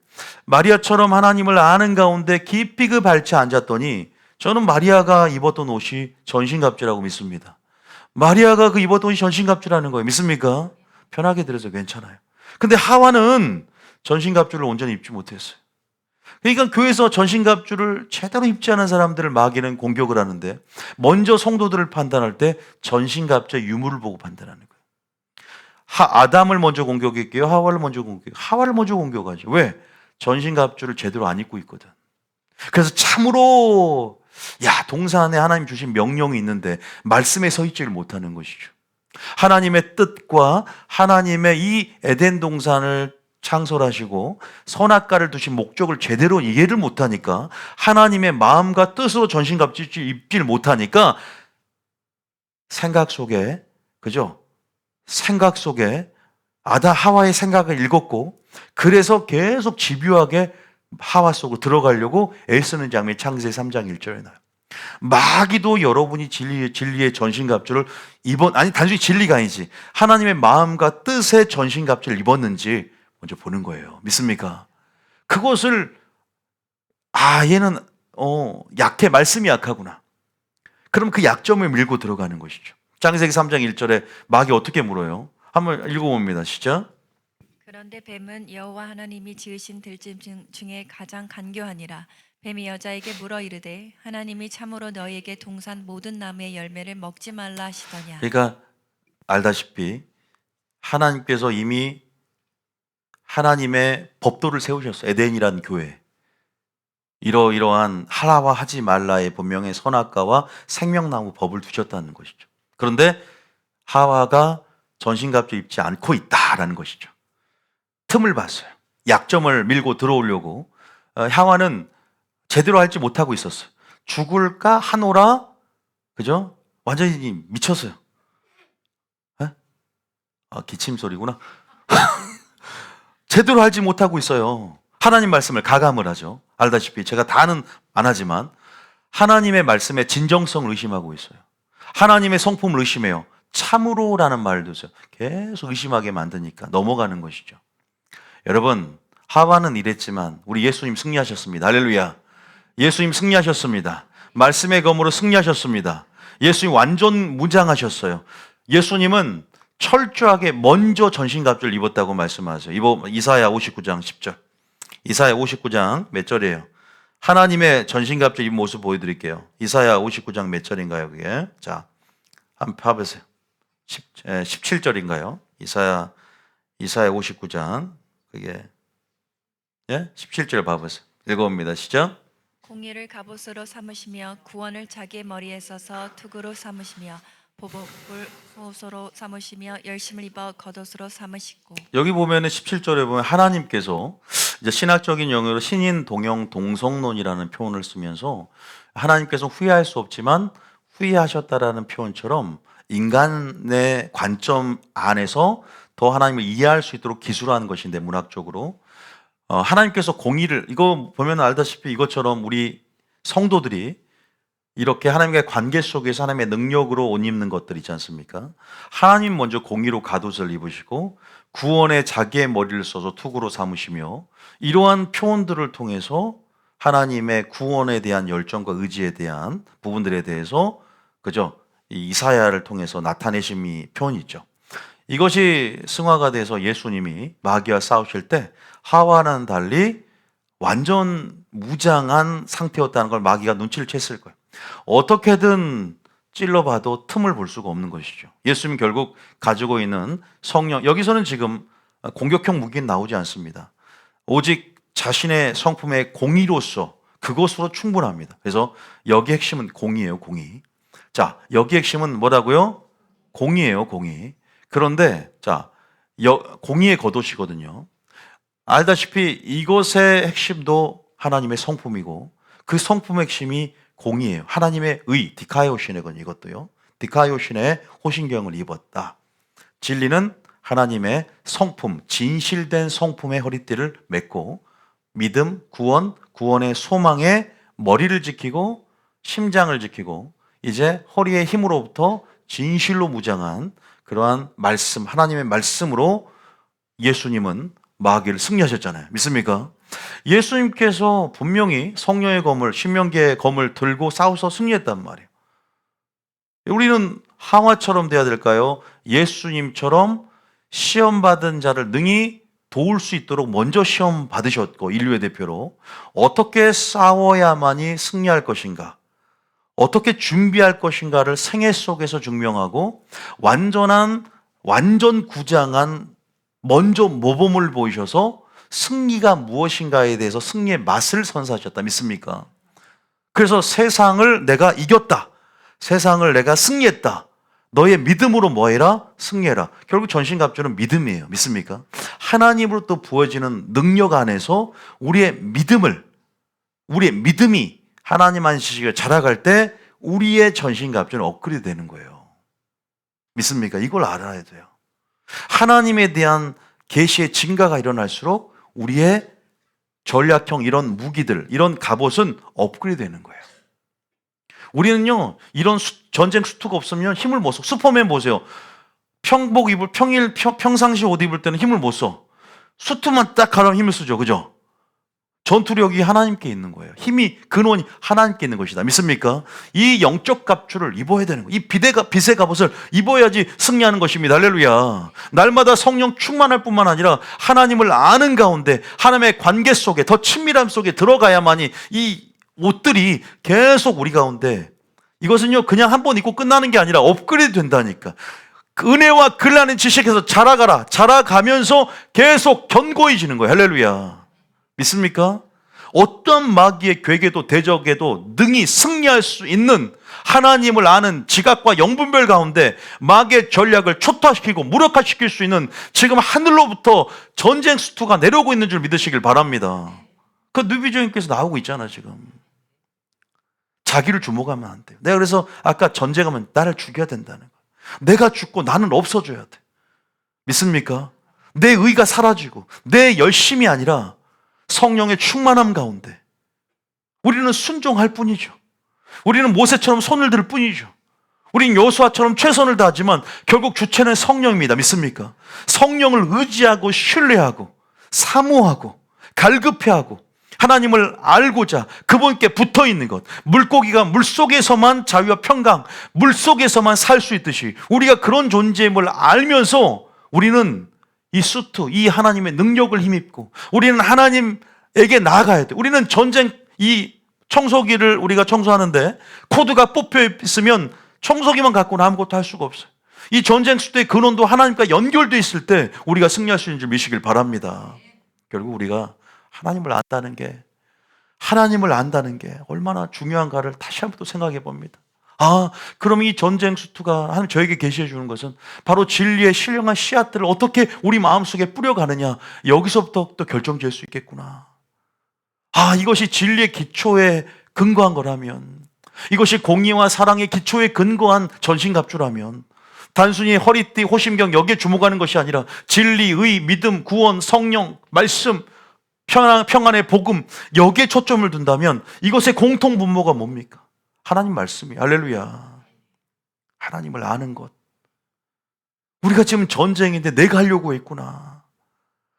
마리아처럼 하나님을 아는 가운데 깊이 그 발치에 앉았더니 저는 마리아가 입었던 옷이 전신갑주라고 믿습니다. 마리아가 그 입었던 옷이 전신갑주라는 거예요. 믿습니까? 편하게 들어서 괜찮아요. 근데 하와는 전신갑주를 온전히 입지 못했어요. 그러니까 교회에서 전신갑주를 제대로 입지 않은 사람들을 마귀는 공격을 하는데 먼저 성도들을 판단할 때 전신갑주의 유무를 보고 판단하는 거예요. 아담을 먼저 공격했고요. 하와를 먼저 공격해요. 하와를 먼저 공격하죠. 왜? 전신갑주를 제대로 안 입고 있거든. 그래서 참으로 동산 안에 하나님 주신 명령이 있는데 말씀에 서 있지를 못하는 것이죠. 하나님의 뜻과 하나님의 이 에덴 동산을 창설하시고 선악과를 두신 목적을 제대로 이해를 못하니까 하나님의 마음과 뜻으로 전신갑주를 입지를 못하니까 생각 속에 그죠? 생각 속에 하와의 생각을 읽었고 그래서 계속 집요하게 하와 속으로 들어가려고 애쓰는 장면이 창세기 3장 1절에 나와요. 마귀도 여러분이 진리의 전신갑주를 단순히 진리가 아니지 하나님의 마음과 뜻의 전신갑주를 입었는지 먼저 보는 거예요. 믿습니까? 그것을 얘는 약해, 말씀이 약하구나. 그럼 그 약점을 밀고 들어가는 것이죠. 창세기 3장 1절에 마귀 어떻게 물어요? 한번 읽어봅니다. 시작. 그런데 뱀은 여호와 하나님이 지으신 들짐 중에 가장 간교하니라. 뱀이 여자에게 물어 이르되 하나님이 참으로 너희에게 동산 모든 나무의 열매를 먹지 말라 하시더냐. 그러니까 알다시피 하나님께서 이미 하나님의 법도를 세우셨어요. 에덴이라는 교회. 이러이러한 하라와 하지 말라의 분명히 선악과와 생명나무 법을 두셨다는 것이죠. 그런데 하와가 전신갑주 입지 않고 있다라는 것이죠. 틈을 봤어요. 약점을 밀고 들어오려고. 하와는 제대로 알지 못하고 있었어요. 죽을까 하노라, 그죠? 완전히 미쳤어요. 기침 소리구나. 제대로 알지 못하고 있어요. 하나님 말씀을 가감을 하죠. 알다시피 제가 다는 안 하지만 하나님의 말씀의 진정성을 의심하고 있어요. 하나님의 성품을 의심해요. 참으로라는 말을 두세요. 계속 의심하게 만드니까 넘어가는 것이죠. 여러분, 하와는 이랬지만 우리 예수님 승리하셨습니다. 할렐루야. 예수님 승리하셨습니다. 말씀의 검으로 승리하셨습니다. 예수님 완전 무장하셨어요. 예수님은 철저하게 먼저 전신갑주를 입었다고 말씀하세요. 이사야 59장 10절. 이사야 59장 몇 절이에요? 하나님의 전신갑주 입은 모습 보여드릴게요. 이사야 59장 몇 절인가요, 그게? 자, 한번 봐보세요. 17절인가요? 이사야 59장 그게 17절 봐보세요. 읽어봅니다. 시작. 공의를 갑옷으로 삼으시며 구원을 자기의 머리에 써서 투구로 삼으시며 보복을 호소로 삼으시며 열심을 입어 겉옷으로 삼으시고. 여기 보면은 17절에 보면 하나님께서 이제 신학적인 용어로 신인 동형 동성론이라는 표현을 쓰면서 하나님께서 후회할 수 없지만 후회하셨다라는 표현처럼 인간의 관점 안에서 더 하나님을 이해할 수 있도록 기술하는 것인데 문학적으로 하나님께서 공의를 이거 보면 알다시피 이것처럼 우리 성도들이 이렇게 하나님과의 관계 속에서 하나님의 능력으로 옷 입는 것들 있지 않습니까? 하나님 먼저 공의로 갓옷을 입으시고 구원에 자기의 머리를 써서 투구로 삼으시며 이러한 표현들을 통해서 하나님의 구원에 대한 열정과 의지에 대한 부분들에 대해서 그죠? 이사야를 통해서 나타내심이 표현이 있죠. 이것이 승화가 돼서 예수님이 마귀와 싸우실 때 하와는 달리 완전 무장한 상태였다는 걸 마귀가 눈치를 챘을 거예요. 어떻게든 찔러봐도 틈을 볼 수가 없는 것이죠. 예수님 결국 가지고 있는 성령, 여기서는 지금 공격형 무기는 나오지 않습니다. 오직 자신의 성품의 공의로서 그것으로 충분합니다. 그래서 여기 핵심은 공의예요, 공의. 자, 여기 핵심은 뭐라고요? 공의예요, 공의. 그런데 자, 공의의 겉옷이거든요. 알다시피 이것의 핵심도 하나님의 성품이고 그 성품의 핵심이 공의예요. 하나님의 의, 디카이오신이거든요. 이것도요. 디카이오신의 호신경을 입었다. 진리는 하나님의 성품, 진실된 성품의 허리띠를 맺고 믿음, 구원, 구원의 소망의 머리를 지키고 심장을 지키고 이제 허리의 힘으로부터 진실로 무장한 그러한 말씀, 하나님의 말씀으로 예수님은 마귀를 승리하셨잖아요. 믿습니까? 예수님께서 분명히 성령의 검을, 신명기의 검을 들고 싸워서 승리했단 말이에요. 우리는 하와처럼 돼야 될까요? 예수님처럼 시험받은 자를 능히 도울 수 있도록 먼저 시험 받으셨고, 인류의 대표로 어떻게 싸워야만이 승리할 것인가, 어떻게 준비할 것인가를 생애 속에서 증명하고 완전 구장한 먼저 모범을 보이셔서 승리가 무엇인가에 대해서 승리의 맛을 선사하셨다. 믿습니까? 그래서 세상을 내가 이겼다, 세상을 내가 승리했다, 너의 믿음으로 뭐해라? 승리해라. 결국 전신갑주는 믿음이에요. 믿습니까? 하나님으로부터 부어지는 능력 안에서 우리의 믿음이 하나님 안식을 자라갈 때 우리의 전신갑주는 업그레이드 되는 거예요. 믿습니까? 이걸 알아야 돼요. 하나님에 대한 계시의 증가가 일어날수록 우리의 전략형 이런 무기들, 이런 갑옷은 업그레이드 되는 거예요. 우리는요, 이런 전쟁 수트가 없으면 힘을 못 써. 슈퍼맨 보세요. 평상시 옷 입을 때는 힘을 못 써. 수트만 딱 가려면 힘을 쓰죠. 그죠? 전투력이 하나님께 있는 거예요. 힘이, 근원이 하나님께 있는 것이다. 믿습니까? 이 영적 갑주를 입어야 되는 거예요. 이 빛의 갑옷을 입어야지 승리하는 것입니다. 할렐루야. 날마다 성령 충만할 뿐만 아니라 하나님을 아는 가운데 하나님의 관계 속에 더 친밀함 속에 들어가야만이 이 옷들이 계속 우리 가운데, 이것은요 그냥 한 번 입고 끝나는 게 아니라 업그레이드 된다니까. 은혜와 근라는 지식에서 자라가면서 계속 견고해지는 거예요. 할렐루야. 믿습니까? 어떤 마귀의 괴계도 대적에도 능히 승리할 수 있는 하나님을 아는 지각과 영분별 가운데 마귀의 전략을 초토화시키고 무력화시킬 수 있는 지금 하늘로부터 전쟁 수투가 내려오고 있는 줄 믿으시길 바랍니다. 그 누비주님께서 나오고 있잖아 지금. 자기를 주목하면 안 돼요. 내가 그래서 아까 전쟁하면 나를 죽여야 된다는 거예요. 내가 죽고 나는 없어져야 돼. 믿습니까? 내 의가 사라지고 내 열심이 아니라 성령의 충만함 가운데 우리는 순종할 뿐이죠. 우리는 모세처럼 손을 들 뿐이죠. 우린 여호수아처럼 최선을 다하지만 결국 주체는 성령입니다. 믿습니까? 성령을 의지하고 신뢰하고 사모하고 갈급해하고 하나님을 알고자 그분께 붙어있는 것, 물고기가 물속에서만 자유와 평강, 물속에서만 살 수 있듯이 우리가 그런 존재임을 알면서 우리는 이 수트, 이 하나님의 능력을 힘입고 우리는 하나님에게 나아가야 돼. 우리는 전쟁, 이 청소기를 우리가 청소하는데 코드가 뽑혀 있으면 청소기만 갖고는 아무것도 할 수가 없어요. 이 전쟁 수트의 근원도 하나님과 연결되어 있을 때 우리가 승리할 수 있는 줄 믿으시길 바랍니다. 결국 우리가 하나님을 안다는 게 얼마나 중요한가를 다시 한번 또 생각해 봅니다. 그럼 이 전쟁 수투가 하나님 저에게 계시해 주는 것은 바로 진리의 신령한 씨앗들을 어떻게 우리 마음속에 뿌려가느냐, 여기서부터 또 결정지을 수 있겠구나. 이것이 진리의 기초에 근거한 거라면, 이것이 공의와 사랑의 기초에 근거한 전신갑주라면 단순히 허리띠, 호심경 여기에 주목하는 것이 아니라 진리, 의, 믿음, 구원, 성령, 말씀, 평안의 복음 여기에 초점을 둔다면 이것의 공통 분모가 뭡니까? 하나님 말씀이에요. 할렐루야. 하나님을 아는 것. 우리가 지금 전쟁인데 내가 하려고 했구나.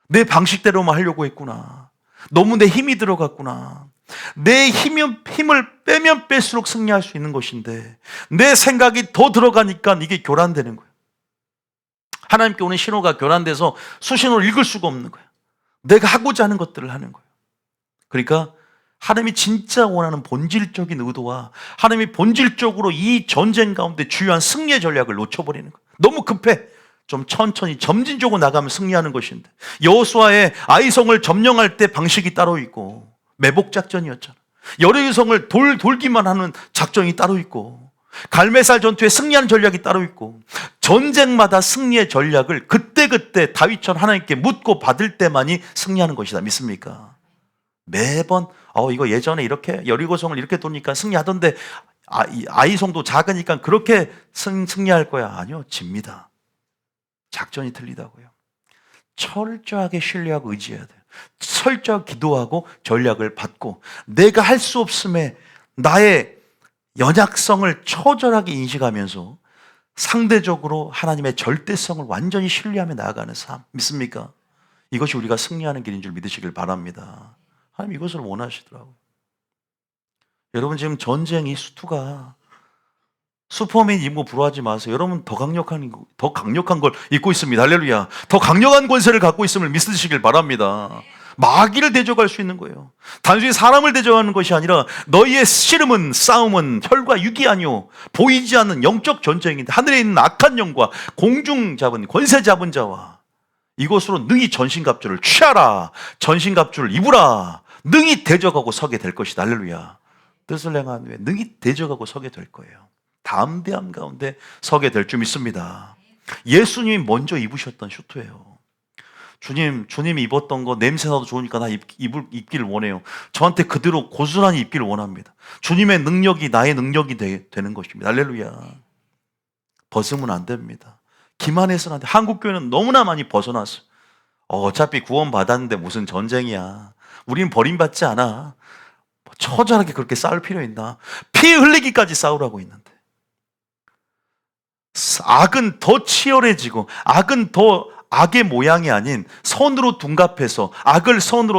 내 방식대로만 하려고 했구나. 너무 내 힘이 들어갔구나. 내 힘을 빼면 뺄수록 승리할 수 있는 것인데 내 생각이 더 들어가니까 이게 교란되는 거예요. 하나님께 오는 신호가 교란돼서 수신호를 읽을 수가 없는 거예요. 내가 하고자 하는 것들을 하는 거예요. 그러니까 하나님이 진짜 원하는 본질적인 의도와 하나님이 본질적으로 이 전쟁 가운데 주요한 승리의 전략을 놓쳐버리는 거예요. 너무 급해. 좀 천천히 점진적으로 나가면 승리하는 것인데, 여호수아의 아이성을 점령할 때 방식이 따로 있고 매복 작전이었잖아. 여리고성을 돌기만 하는 작전이 따로 있고, 갈멜살 전투에 승리하는 전략이 따로 있고, 전쟁마다 승리의 전략을 그때그때 다윗처럼 하나님께 묻고 받을 때만이 승리하는 것이다. 믿습니까? 매번 이거 예전에 이렇게 여리고성을 이렇게 도니까 승리하던데 아이성도 작으니까 그렇게 승리할 거야. 아니요, 집니다. 작전이 틀리다고요. 철저하게 신뢰하고 의지해야 돼요. 철저하게 기도하고 전략을 받고, 내가 할 수 없음에 나의 연약성을 처절하게 인식하면서 상대적으로 하나님의 절대성을 완전히 신뢰하며 나아가는 삶. 믿습니까? 이것이 우리가 승리하는 길인 줄 믿으시길 바랍니다. 하나님 이것을 원하시더라고요. 여러분, 지금 전쟁 이 수투가 슈퍼맨 입고 부러워하지 마세요. 여러분 더 강력한 걸 입고 있습니다. 할렐루야. 더 강력한 권세를 갖고 있음을 믿으시길 바랍니다. 마귀를 대적할 수 있는 거예요. 단순히 사람을 대적하는 것이 아니라 너희의 씨름은, 싸움은 혈과 육이 아니오 보이지 않는 영적 전쟁인데, 하늘에 있는 악한 영과 공중 잡은 권세 잡은 자와 이것으로 능히 전신갑주를 취하라. 전신갑주를 입으라. 능히 대적하고 서게 될 것이다. 할렐루야. 뜻을 행한 후에 능히 대적하고 서게 될 거예요. 담대함 가운데 서게 될 줄 믿습니다. 예수님이 먼저 입으셨던 슈트예요. 주님 입었던 거 냄새나도 좋으니까 나 입기를 원해요. 저한테 그대로 고스란히 입기를 원합니다. 주님의 능력이 나의 능력이 되는 것입니다. 할렐루야. 벗으면 안 됩니다. 기만해서는 안 돼. 한국교회는 너무나 많이 벗어났어요. 어차피 구원 받았는데 무슨 전쟁이야. 우린 버림받지 않아. 처절하게 그렇게 싸울 필요 있나? 피 흘리기까지 싸우라고 있는데, 악은 더 치열해지고, 악은 더 악의 모양이 아닌 선으로 둔갑해서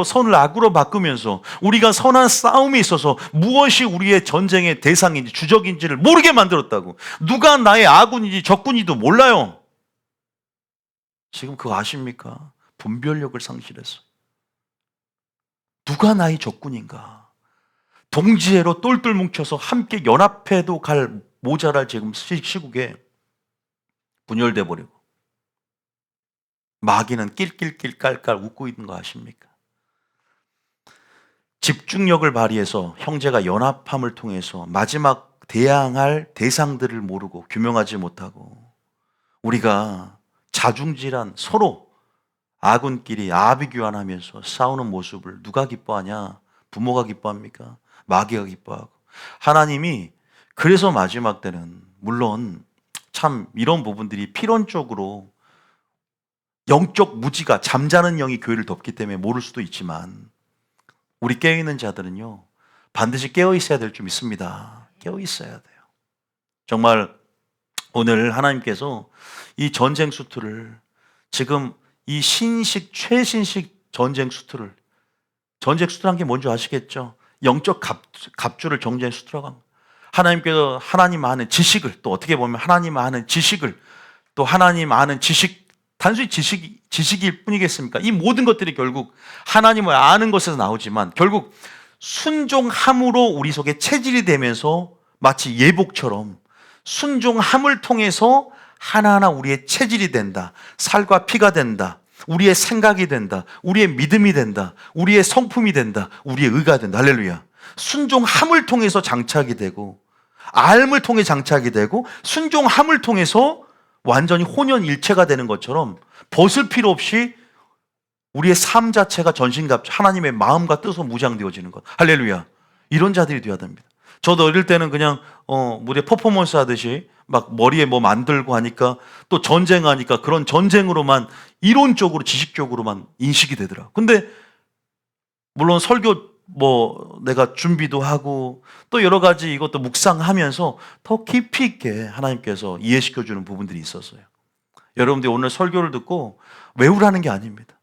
선을 악으로 바꾸면서 우리가 선한 싸움이 있어서 무엇이 우리의 전쟁의 대상인지 주적인지를 모르게 만들었다고. 누가 나의 아군인지 적군인지도 몰라요. 지금 그거 아십니까? 분별력을 상실했어. 누가 나의 적군인가? 동지애로 똘똘 뭉쳐서 함께 연합해도 모자랄 지금 시국에 분열돼 버리고, 마귀는 낄낄낄 깔깔 웃고 있는 거 아십니까? 집중력을 발휘해서 형제가 연합함을 통해서 마지막 대항할 대상들을 모르고 규명하지 못하고, 우리가 자중질환 서로 아군끼리 아비규환하면서 싸우는 모습을 누가 기뻐하냐? 부모가 기뻐합니까? 마귀가 기뻐하고. 하나님이 그래서 마지막 때는, 물론 참 이런 부분들이 필연적으로 영적 무지가, 잠자는 영이 교회를 덮기 때문에 모를 수도 있지만, 우리 깨어있는 자들은요 반드시 깨어있어야 될 줄 믿습니다. 깨어있어야 돼요. 정말 오늘 하나님께서 이 전쟁 수트를, 지금 이 최신식 전쟁 수트를, 전쟁 수트란 게 뭔지 아시겠죠? 영적 갑주를 정쟁 수트라고 합니다. 하나님께서 하나님 아는 지식을, 또 어떻게 보면 하나님 아는 지식을, 또 하나님 아는 지식, 단순히 지식일 뿐이겠습니까? 이 모든 것들이 결국 하나님을 아는 것에서 나오지만, 결국 순종함으로 우리 속에 체질이 되면서 마치 예복처럼 순종함을 통해서 하나하나 우리의 체질이 된다. 살과 피가 된다. 우리의 생각이 된다. 우리의 믿음이 된다. 우리의 성품이 된다. 우리의 의가 된다. 할렐루야. 순종함을 통해서 장착이 되고, 알을 통해 장착이 되고, 순종함을 통해서 완전히 혼연일체가 되는 것처럼 벗을 필요 없이 우리의 삶 자체가 전신갑주, 하나님의 마음과 뜻으로 무장되어지는 것. 할렐루야. 이런 자들이 되어야 됩니다. 저도 어릴 때는 그냥 무대 퍼포먼스 하듯이 막 머리에 뭐 만들고 하니까, 또 전쟁하니까 그런 전쟁으로만, 이론적으로 지식적으로만 인식이 되더라. 근데 물론 설교 내가 준비도 하고 또 여러 가지 이것도 묵상하면서 더 깊이 있게 하나님께서 이해시켜 주는 부분들이 있었어요. 여러분들이 오늘 설교를 듣고 외우라는 게 아닙니다.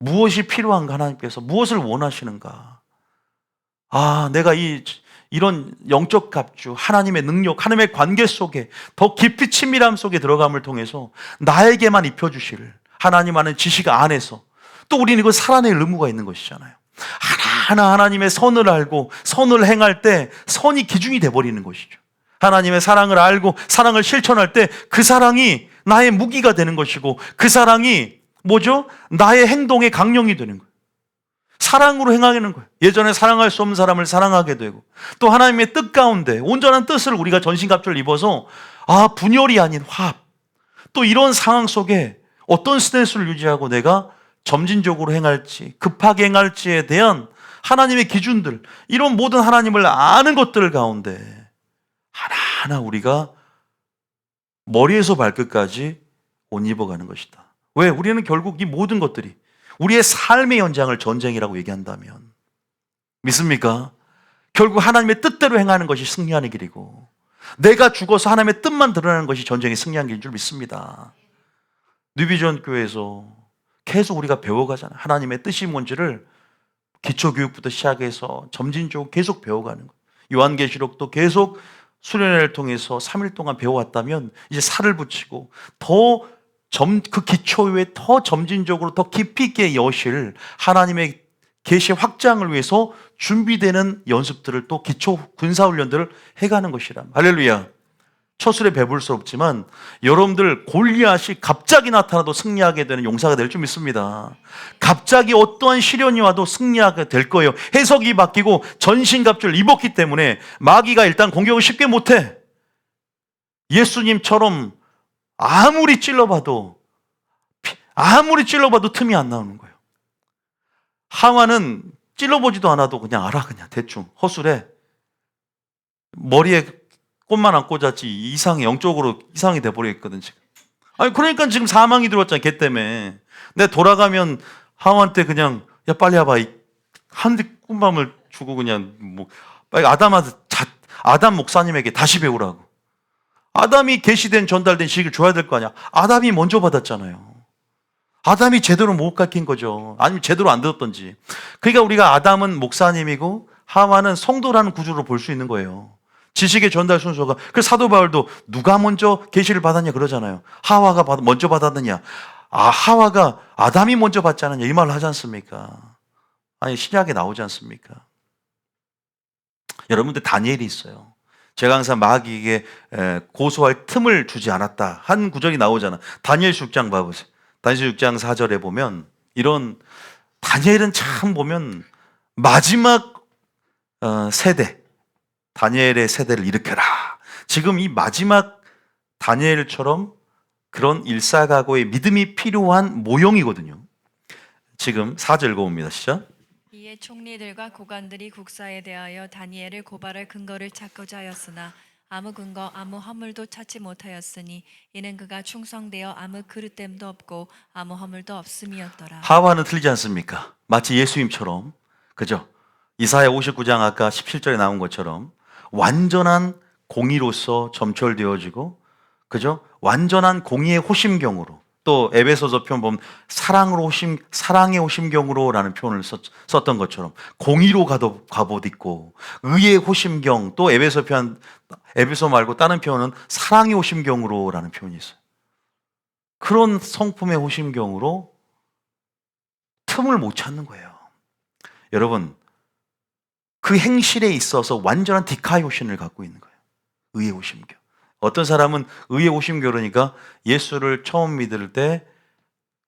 무엇이 필요한가, 하나님께서 무엇을 원하시는가. 내가 이런 영적 갑주, 하나님의 능력, 하나님의 관계 속에 더 깊이 친밀함 속에 들어감을 통해서 나에게만 입혀주실 하나님 아는 지식 안에서, 또 우리는 이걸 살아낼 의무가 있는 것이잖아요. 하나하나 하나님의 선을 알고 선을 행할 때 선이 기준이 돼버리는 것이죠. 하나님의 사랑을 알고 사랑을 실천할 때 그 사랑이 나의 무기가 되는 것이고 그 사랑이 뭐죠? 나의 행동의 강령이 되는 거예요. 사랑으로 행하는 거예요. 예전에 사랑할 수 없는 사람을 사랑하게 되고 또 하나님의 뜻 가운데 온전한 뜻을 우리가 전신갑주를 입어서 분열이 아닌 화합, 또 이런 상황 속에 어떤 스탠스를 유지하고 내가 점진적으로 행할지 급하게 행할지에 대한 하나님의 기준들, 이런 모든 하나님을 아는 것들 가운데 하나하나 우리가 머리에서 발끝까지 옷 입어가는 것이다. 왜? 우리는 결국 이 모든 것들이 우리의 삶의 연장을 전쟁이라고 얘기한다면 믿습니까? 결국 하나님의 뜻대로 행하는 것이 승리하는 길이고 내가 죽어서 하나님의 뜻만 드러나는 것이 전쟁의 승리하는 길인 줄 믿습니다. 뉴비전 교회에서 계속 우리가 배워가잖아요. 하나님의 뜻이 뭔지를 기초교육부터 시작해서 점진적으로 계속 배워가는 거예요. 요한계시록도 계속 수련회를 통해서 3일 동안 배워왔다면 이제 살을 붙이고 그 기초 위에 더 점진적으로 더 깊이 있게 여실 하나님의 계시 확장을 위해서 준비되는 연습들을 또 기초 군사훈련들을 해가는 것이라. 할렐루야. 처술에 배부를 수 없지만 여러분들 골리앗이 갑자기 나타나도 승리하게 되는 용사가 될 줄 믿습니다. 갑자기 어떠한 시련이 와도 승리하게 될 거예요. 해석이 바뀌고 전신갑주를 입었기 때문에 마귀가 일단 공격을 쉽게 못해. 예수님처럼 아무리 찔러봐도 틈이 안 나오는 거예요. 하와는 찔러보지도 않아도 그냥 알아. 그냥 대충 허술해. 머리에 꽃만 안 꽂았지 영적으로 이상이 돼버리겠거든 지금. 그러니까 지금 사망이 들어왔잖아. 걔 때문에. 내가 돌아가면 하와한테 그냥 야 빨리 와봐. 한 대 꽃밤을 주고 그냥 빨리 아담 목사님에게 다시 배우라고. 아담이 계시된 전달된 지식을 줘야 될 거 아니야. 아담이 먼저 받았잖아요. 아담이 제대로 못 가르친 거죠. 아니면 제대로 안 들었던지. 그러니까 우리가 아담은 목사님이고 하와는 성도라는 구조로 볼 수 있는 거예요. 지식의 전달 순서가. 그래서 사도 바울도 누가 먼저 계시를 받았냐 그러잖아요. 하와가 먼저 받았느냐. 하와가 아담이 먼저 받지 않았냐 이 말을 하지 않습니까? 아니 신약에 나오지 않습니까? 여러분들 다니엘이 있어요. 제가 항상 마귀에게 고소할 틈을 주지 않았다 한 구절이 나오잖아. 다니엘 6장 봐보세요. 다니엘 6장 4절에 보면 이런 다니엘은 참 보면 마지막 세대 다니엘의 세대를 일으켜라. 지금 이 마지막 다니엘처럼 그런 일사각오의 믿음이 필요한 모형이거든요. 지금 4절 읽어봅니다. 시작. 이에 총리들과 고관들이 국사에 대하여 다니엘을 고발할 근거를 찾고자 하였으나 아무 근거 아무 허물도 찾지 못하였으니 이는 그가 충성되어 아무 그릇됨도 없고 아무 허물도 없음이었더라. 하와는 틀리지 않습니까? 마치 예수님처럼, 그죠? 이사야 59장 아까 17절에 나온 것처럼 완전한 공의로서 점철되어지고, 그죠? 완전한 공의의 호심경으로, 또 에베소서 편 보면 사랑의 호심경으로라는 표현을 썼던 것처럼 공의로 갑옷 입고 의의 호심경, 또 에베소 말고 다른 표현은 사랑의 호심경으로라는 표현이 있어요. 그런 성품의 호심경으로 틈을 못 찾는 거예요. 여러분, 그 행실에 있어서 완전한 디카이오신을 갖고 있는 거예요. 의의 호심경. 어떤 사람은 의의 호심교로니까 예수를 처음 믿을 때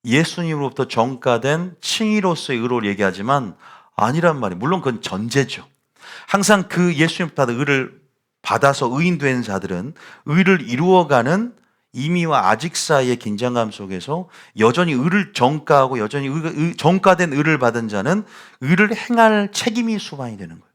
예수님으로부터 전가된 칭의로서의 의를 얘기하지만 아니란 말이에요. 물론 그건 전제죠. 항상 그 예수님부터 의를 받아서 의인된 자들은 의를 이루어가는 이미와 아직 사이의 긴장감 속에서 여전히 의를 전가하고 여전히 전가된 의를 받은 자는 의를 행할 책임이 수반이 되는 거예요.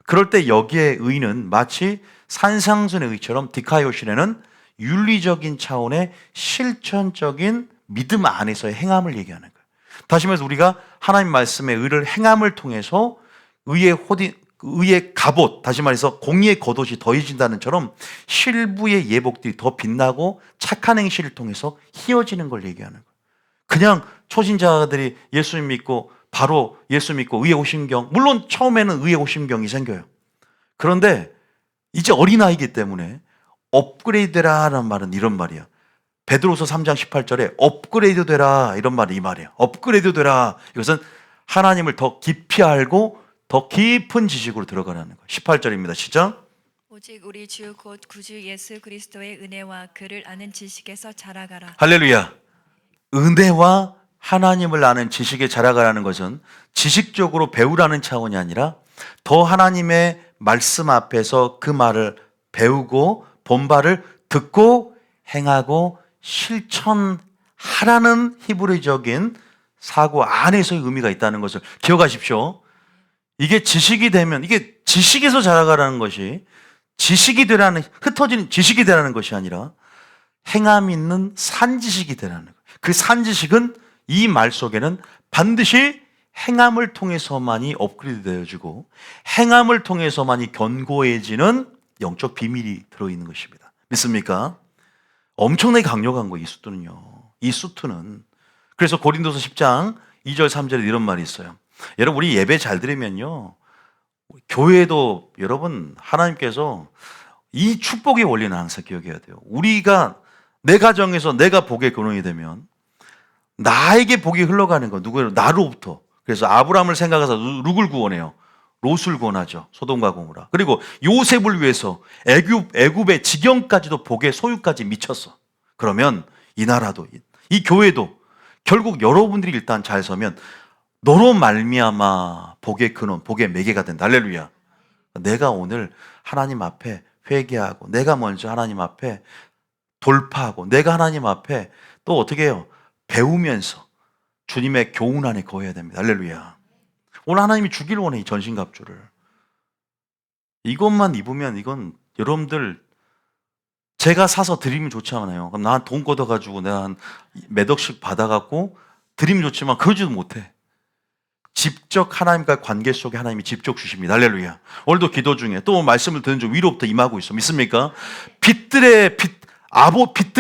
그럴 때 여기에 의는 마치 산상순의 의처럼 디카이오신에는 윤리적인 차원의 실천적인 믿음 안에서의 행함을 얘기하는 거예요. 다시 말해서 우리가 하나님 말씀의 의를 행함을 통해서 의의 갑옷, 다시 말해서 공의의 겉옷이 더해진다는 처럼 실부의 예복들이 더 빛나고 착한 행실을 통해서 희어지는 걸 얘기하는 거예요. 그냥 초신자들이 예수님 믿고 바로 예수 믿고 의의 호심경, 물론 처음에는 의의 호심경이 생겨요. 그런데 이제 어린아이기 때문에 업그레이드 되라는 말은 이런 말이야. 베드로서 3장 18절에 업그레이드 되라 이런 말이 이 말이에요. 업그레이드 되라. 이것은 하나님을 더 깊이 알고 더 깊은 지식으로 들어가라는 거예요. 18절입니다. 시작. 오직 우리 주 곧 구주 예수 그리스도의 은혜와 그를 아는 지식에서 자라가라. 할렐루야. 은혜와 하나님을 아는 지식에 자라가라는 것은 지식적으로 배우라는 차원이 아니라 더 하나님의 말씀 앞에서 그 말을 배우고 본바를 듣고 행하고 실천하라는 히브리적인 사고 안에서의 의미가 있다는 것을 기억하십시오. 이게 지식이 되면, 이게 지식에서 자라가라는 것이 지식이 되라는, 흩어지는 지식이 되라는 것이 아니라 행함 있는 산지식이 되라는 거예요. 그 산지식은 이 말 속에는 반드시 행함을 통해서만이 업그레이드 되어지고 행함을 통해서만이 견고해지는 영적 비밀이 들어있는 것입니다. 믿습니까? 엄청나게 강력한 거예요, 이 수트는요. 이 수트는. 그래서 고린도서 10장 2절 3절에 이런 말이 있어요. 여러분, 우리 예배 잘 들으면요, 교회도 여러분 하나님께서 이 축복의 원리는 항상 기억해야 돼요. 우리가 내 가정에서 내가 복의 근원이 되면 나에게 복이 흘러가는 거 누구예요? 나로부터. 그래서 아브라함을 생각해서 누굴 구원해요? 롯을 구원하죠. 소돔과 고모라. 그리고 요셉을 위해서 애굽의 지경까지도 복의 소유까지 미쳤어. 그러면 이 나라도 이 교회도 결국 여러분들이 일단 잘 서면 너로 말미암아 복의 근원, 복의 매개가 된다. 할렐루야. 내가 오늘 하나님 앞에 회개하고 내가 먼저 하나님 앞에 돌파하고 내가 하나님 앞에 또 어떻게 해요? 배우면서 주님의 교훈 안에 거해야 됩니다. 할렐루야. 오늘 하나님이 주길 원해, 이 전신갑주를. 이것만 입으면 이건 여러분들 제가 사서 드리면 좋지 않아요. 그럼 난 돈 걷어가지고 내가 한 몇 억씩 받아갖고 드리면 좋지만 그러지도 못해. 직접 하나님과 관계 속에 하나님이 직접 주십니다. 할렐루야. 오늘도 기도 중에 또 말씀을 듣는 중 위로부터 임하고 있어. 믿습니까? 빛들의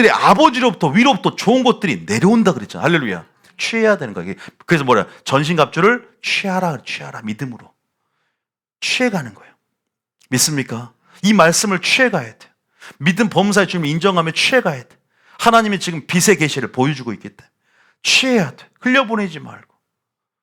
아버지로부터 위로부터 좋은 것들이 내려온다 그랬잖아. 할렐루야. 취해야 되는 거야. 그래서 뭐라? 전신갑주를 취하라. 믿음으로. 취해가는 거예요. 믿습니까? 이 말씀을 취해가야 돼. 믿음 범사의 주님을 인정하며 취해가야 돼. 하나님이 지금 빛의 계시를 보여주고 있기 때문에 취해야 돼. 흘려보내지 말고.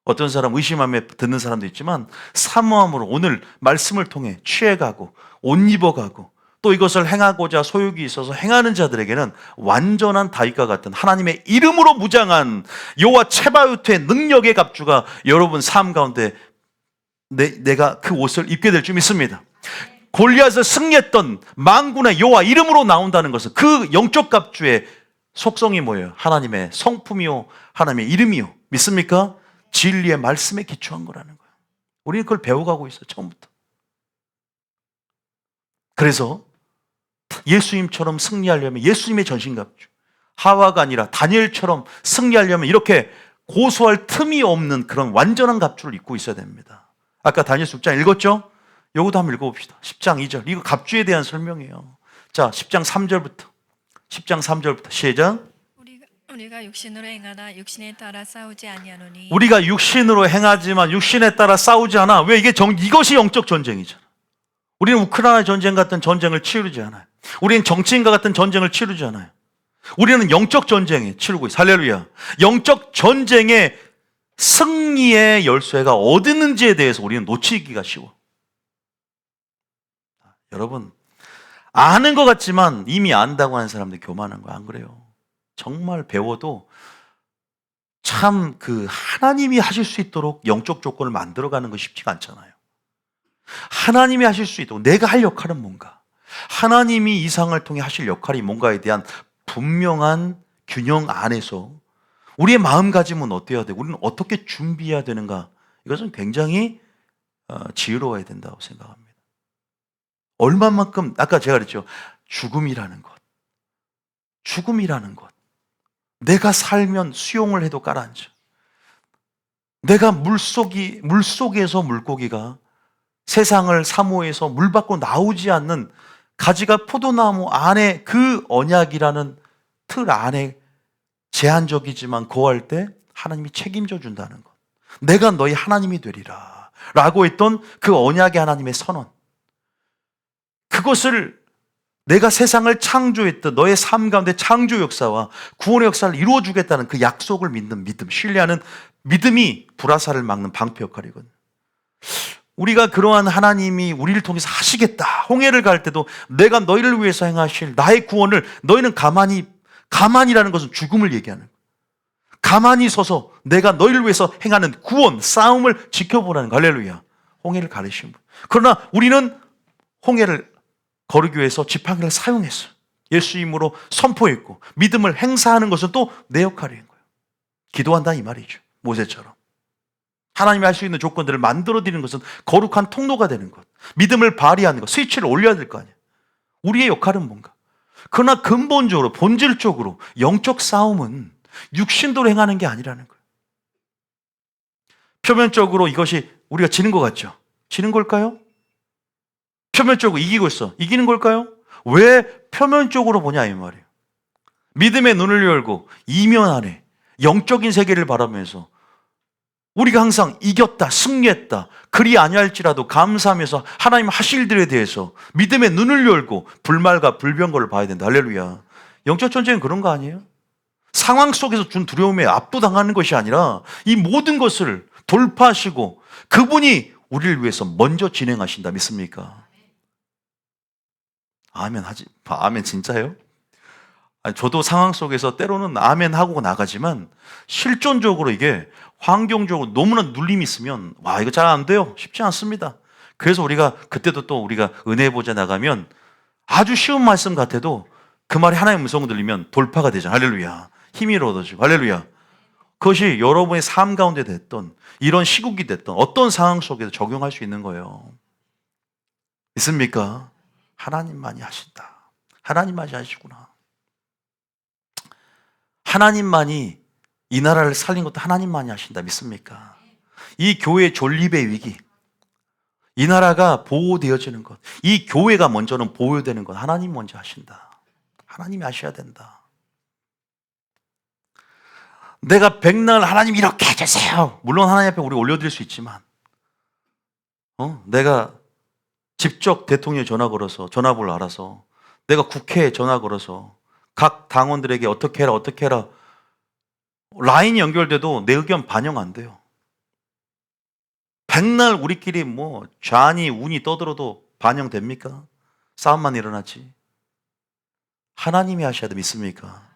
어떤 사람 의심하며 듣는 사람도 있지만 사모함으로 오늘 말씀을 통해 취해가고 옷 입어가고 또 이것을 행하고자 소욕이 있어서 행하는 자들에게는 완전한 다윗과 같은 하나님의 이름으로 무장한 여호와 체바요트의 능력의 갑주가 여러분 삶 가운데 내가 그 옷을 입게 될 줄 믿습니다. 골리앗을 승리했던 만군의 여호와 이름으로 나온다는 것은 그 영적 갑주의 속성이 뭐예요? 하나님의 성품이요, 하나님의 이름이요. 믿습니까? 진리의 말씀에 기초한 거라는 거예요. 우리는 그걸 배워가고 있어요, 처음부터. 그래서 예수님처럼 승리하려면 예수님의 전신갑주, 하와가 아니라 다니엘처럼 승리하려면 이렇게 고소할 틈이 없는 그런 완전한 갑주를 입고 있어야 됩니다. 아까 다니엘서 6장 읽었죠? 요것도 한번 읽어봅시다. 10장 2절. 이거 갑주에 대한 설명이에요. 자, 10장 3절부터. 10장 3절부터 시작. 우리가 육신으로 행하나 육신에 따라 싸우지 아니하노니. 우리가 육신으로 행하지만 육신에 따라 싸우지 않아. 왜? 이것이 영적 전쟁이잖아. 우리는 우크라이나 전쟁 같은 전쟁을 치르지 않아요. 우리는 정치인과 같은 전쟁을 치르지 않아요. 우리는 영적 전쟁에 치르고 있어요. 할렐루야. 영적 전쟁의 승리의 열쇠가 어디 있는지에 대해서 우리는 놓치기가 쉬워. 여러분, 아는 것 같지만 이미 안다고 하는 사람들 교만한 거 안 그래요. 정말 배워도 참 그 하나님이 하실 수 있도록 영적 조건을 만들어가는 거 쉽지가 않잖아요. 하나님이 하실 수 있도록 내가 할 역할은 뭔가, 하나님이 이 상을 통해 하실 역할이 뭔가에 대한 분명한 균형 안에서 우리의 마음가짐은 어때야 되고 우리는 어떻게 준비해야 되는가, 이것은 굉장히 지혜로워야 된다고 생각합니다. 얼마만큼, 아까 제가 그랬죠, 죽음이라는 것, 내가 살면 수용을 해도 가라앉아. 내가 물속에서 물고기가 세상을 사모해서 물 밖으로 나오지 않는 가지가 포도나무 안에 그 언약이라는 틀 안에 제한적이지만 거할 때 하나님이 책임져 준다는 것. 내가 너희 하나님이 되리라 라고 했던 그 언약의 하나님의 선언. 그것을 내가 세상을 창조했던 너의 삶 가운데 창조 역사와 구원의 역사를 이루어 주겠다는 그 약속을 믿는 믿음, 신뢰하는 믿음이 불화살을 막는 방패 역할이거든요. 우리가 그러한 하나님이 우리를 통해서 하시겠다. 홍해를 갈 때도 내가 너희를 위해서 행하실 나의 구원을 너희는 가만히라는 것은 죽음을 얘기하는 거예요. 가만히 서서 내가 너희를 위해서 행하는 구원, 싸움을 지켜보라는 거예요. 할렐루야. 홍해를 가르신 분. 그러나 우리는 홍해를 거르기 위해서 지팡이를 사용했어요. 예수 이름으로 선포했고 믿음을 행사하는 것은 또 내 역할인 거예요. 기도한다 이 말이죠. 모세처럼. 하나님이 할 수 있는 조건들을 만들어드리는 것은 거룩한 통로가 되는 것. 믿음을 발휘하는 것. 스위치를 올려야 될 거 아니에요. 우리의 역할은 뭔가. 그러나 근본적으로 본질적으로 영적 싸움은 육신도로 행하는 게 아니라는 거예요. 표면적으로 이것이 우리가 지는 것 같죠? 지는 걸까요? 표면적으로 이기고 있어. 이기는 걸까요? 왜 표면적으로 보냐 이 말이에요. 믿음의 눈을 열고 이면 안에 영적인 세계를 바라면서 우리가 항상 이겼다, 승리했다, 그리 아니할지라도 감사하면서 하나님 하실 일들에 대해서 믿음의 눈을 열고 불말과 불병거를 봐야 된다. 할렐루야. 영적 전쟁은 그런 거 아니에요? 상황 속에서 준 두려움에 압도당하는 것이 아니라 이 모든 것을 돌파하시고 그분이 우리를 위해서 먼저 진행하신다. 믿습니까? 아멘 하지. 아멘 진짜예요? 아니, 저도 상황 속에서 때로는 아멘 하고 나가지만 실존적으로 이게 환경적으로 너무나 눌림이 있으면 와 이거 잘 안 돼요. 쉽지 않습니다. 그래서 우리가 그때도 또 우리가 은혜 보자 나가면 아주 쉬운 말씀 같아도 그 말이 하나님의 음성 들리면 돌파가 되죠. 할렐루야. 힘이 얻어지고 할렐루야. 그것이 여러분의 삶 가운데 됐던 이런 시국이 됐던 어떤 상황 속에서 적용할 수 있는 거예요. 믿습니까? 하나님만이 하신다. 하나님만이 하시구나. 하나님만이 이 나라를 살린 것도 하나님만이 하신다. 믿습니까? 이 교회의 존립의 위기, 이 나라가 보호되어지는 것, 이 교회가 먼저는 보호되는 것 하나님 먼저 하신다. 하나님이 하셔야 된다. 내가 백날 하나님 이렇게 해주세요. 물론 하나님 앞에 우리 올려드릴 수 있지만 내가 직접 대통령에 전화 걸어서 전화번호를 알아서 내가 국회에 전화 걸어서 각 당원들에게 어떻게 해라 라인이 연결돼도 내 의견 반영 안 돼요. 백날 우리끼리 뭐 좌니 우니 떠들어도 반영됩니까? 싸움만 일어나지. 하나님이 하셔야 돼. 믿습니까?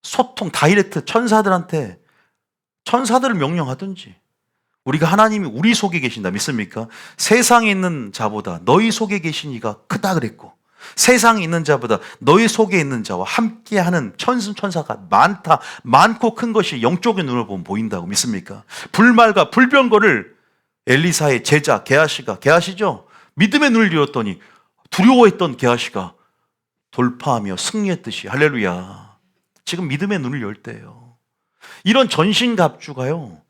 소통 다이렉트 천사들한테 천사들을 명령하든지 우리가 하나님이 우리 속에 계신다. 믿습니까? 세상에 있는 자보다 너희 속에 계신 이가 크다 그랬고 세상에 있는 자보다 너희 속에 있는 자와 함께하는 천사가 많고 큰 것이 영적인 눈을 보면 보인다고. 믿습니까? 불말과 불병거를 엘리사의 제자 게하시죠? 믿음의 눈을 열었더니 두려워했던 게하시가 돌파하며 승리했듯이. 할렐루야. 지금 믿음의 눈을 열 때예요. 이런 전신갑주가요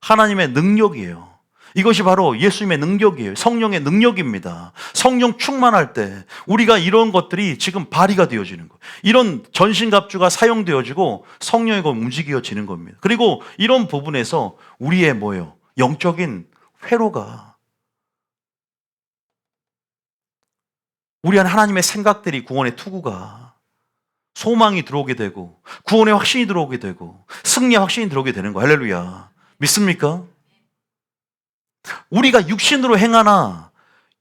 하나님의 능력이에요. 이것이 바로 예수님의 능력이에요. 성령의 능력입니다. 성령 충만할 때 우리가 이런 것들이 지금 발휘가 되어지는 거예요. 이런 전신갑주가 사용되어지고 성령의 것 움직여지는 겁니다. 그리고 이런 부분에서 우리의 뭐예요? 영적인 회로가 우리 안 하나님의 생각들이 구원의 투구가 소망이 들어오게 되고 구원의 확신이 들어오게 되고 승리의 확신이 들어오게 되는 거예요. 할렐루야. 믿습니까? 우리가 육신으로 행하나